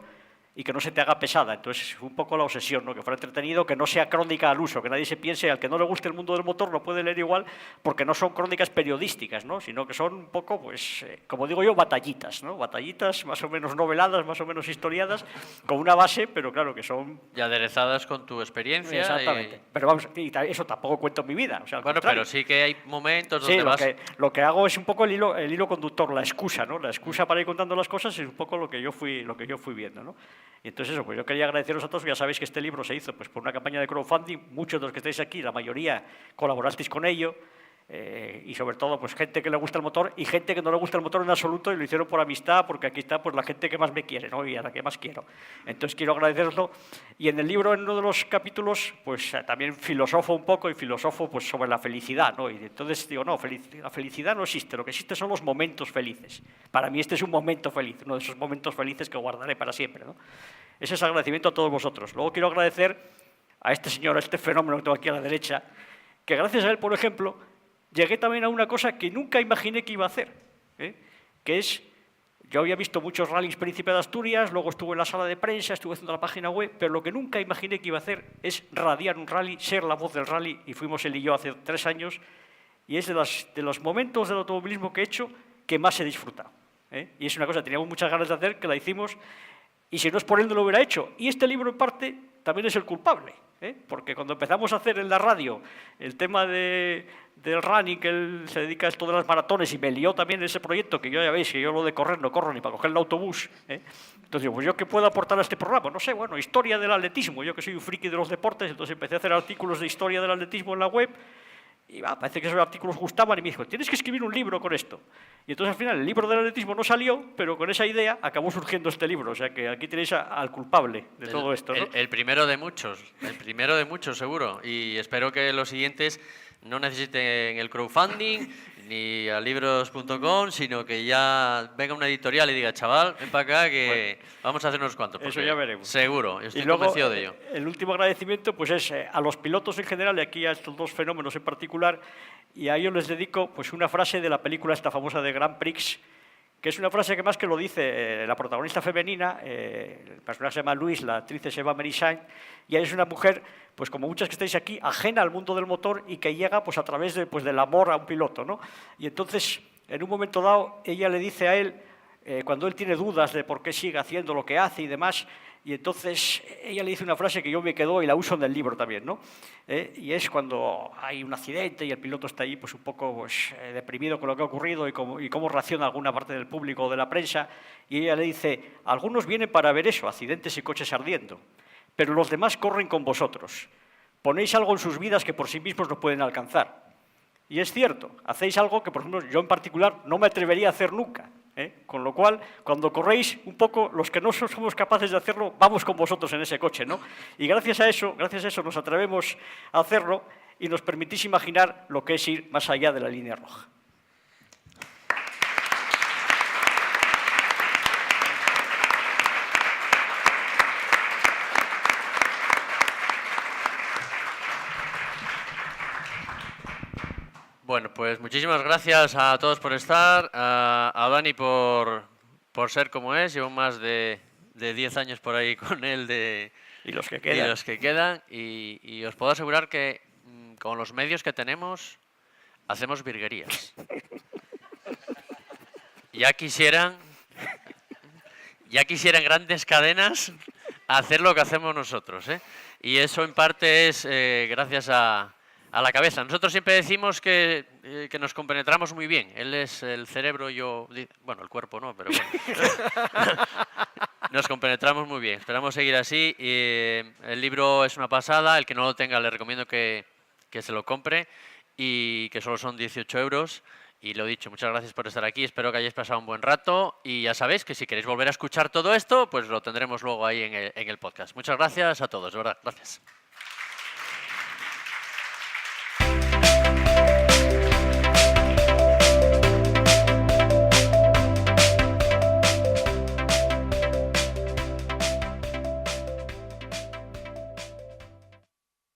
y que no se te haga pesada. Entonces, fue un poco la obsesión, ¿no? Que fuera entretenido, que no sea crónica al uso, que nadie se piense, al que no le guste el mundo del motor lo puede leer igual, porque no son crónicas periodísticas, ¿no? Sino que son un poco, pues, como digo yo, batallitas, ¿no? Batallitas más o menos noveladas, más o menos historiadas, con una base, pero claro, que son... Y aderezadas con tu experiencia. Exactamente. Pero vamos, y eso tampoco cuento en mi vida, o sea, al Bueno, contrario. pero sí que hay momentos Sí, donde vas... lo que hago es un poco el hilo conductor, la excusa, ¿no? La excusa para ir contando las cosas es un poco lo que yo fui viendo, ¿no? Y entonces eso, pues yo quería agradeceros a todos, ya sabéis que este libro se hizo pues por una campaña de crowdfunding, muchos de los que estáis aquí, la mayoría colaborasteis con ello, y sobre todo pues gente que le gusta el motor y gente que no le gusta el motor en absoluto y lo hicieron por amistad, porque aquí está pues la gente que más me quiere, ¿no? Y a la que más quiero. Entonces quiero agradeceroslo. Y en el libro, en uno de los capítulos, pues también filosofo un poco y filosofo pues sobre la felicidad, ¿no? Y entonces digo, no, la felicidad no existe, lo que existe son los momentos felices. Para mí este es un momento feliz, uno de esos momentos felices que guardaré para siempre, ¿no? Ese es agradecimiento a todos vosotros. Luego quiero agradecer a este señor, a este fenómeno que tengo aquí a la derecha, que gracias a él, por ejemplo, llegué también a una cosa que nunca imaginé que iba a hacer, que es, yo había visto muchos rallies Príncipe de Asturias, luego estuve en la sala de prensa, estuve haciendo la página web, pero lo que nunca imaginé que iba a hacer es radiar un rally, ser la voz del rally, y fuimos él y yo hace 3 años, y es de los momentos del automovilismo que he hecho que más he disfrutado. Y es una cosa que teníamos muchas ganas de hacer, que la hicimos, y si no es por él no lo hubiera hecho. Y este libro, en parte, también es el culpable, porque cuando empezamos a hacer en la radio el tema del running, que él se dedica a esto de las maratones, y me lió también ese proyecto, que yo ya veis que yo lo de correr no corro ni para coger el autobús. Entonces digo, pues yo qué puedo aportar a este programa, no sé, bueno, historia del atletismo, yo que soy un friki de los deportes, entonces empecé a hacer artículos de historia del atletismo en la web. Y parece que esos artículos gustaban y me dijo, tienes que escribir un libro con esto. Y entonces al final el libro del atletismo no salió, pero con esa idea acabó surgiendo este libro. O sea que aquí tenéis al culpable de todo esto, ¿no? El primero de muchos seguro. Y espero que los siguientes no necesiten el crowdfunding ni a libros.com, sino que ya venga una editorial y diga, chaval, ven para acá que vamos a hacer unos cuantos. Eso ya veremos. Seguro, estoy Y luego, convencido de ello. El último agradecimiento pues es a los pilotos en general y aquí a estos dos fenómenos en particular, y a ellos les dedico pues una frase de la película esta famosa de Grand Prix, que es una frase que más que lo dice la protagonista femenina, el personaje se llama Louise, la actriz es Eva Merisain, y ella es una mujer, pues como muchas que estáis aquí, ajena al mundo del motor y que llega pues a través del amor a un piloto, ¿no? Y entonces, en un momento dado, ella le dice a él, cuando él tiene dudas de por qué sigue haciendo lo que hace y demás, y entonces ella le dice una frase que yo me quedo y la uso en el libro también, ¿no? Y es cuando hay un accidente y el piloto está ahí pues un poco pues, deprimido con lo que ha ocurrido y cómo reacciona alguna parte del público o de la prensa, y ella le dice, algunos vienen para ver eso, accidentes y coches ardiendo, pero los demás corren con vosotros. Ponéis algo en sus vidas que por sí mismos no pueden alcanzar. Y es cierto, hacéis algo que, por ejemplo, yo en particular no me atrevería a hacer nunca. Con lo cual, cuando corréis un poco, los que no somos capaces de hacerlo, vamos con vosotros en ese coche, ¿no? Y gracias a eso nos atrevemos a hacerlo y nos permitís imaginar lo que es ir más allá de la línea roja. Bueno, pues muchísimas gracias a todos por estar, a Dani por ser como es, llevo más de 10 años por ahí con él Y los que quedan, y os puedo asegurar que con los medios que tenemos hacemos virguerías. Ya quisieran grandes cadenas hacer lo que hacemos nosotros, ¿eh? Y eso en parte es gracias a la cabeza. Nosotros siempre decimos que nos compenetramos muy bien. Él es el cerebro, yo... Bueno, el cuerpo no, pero bueno. Nos compenetramos muy bien. Esperamos seguir así. El libro es una pasada. El que no lo tenga le recomiendo que se lo compre y que solo son 18 euros. Y lo dicho, muchas gracias por estar aquí. Espero que hayáis pasado un buen rato. Y ya sabéis que si queréis volver a escuchar todo esto, pues lo tendremos luego ahí en el podcast. Muchas gracias a todos, de verdad. Gracias.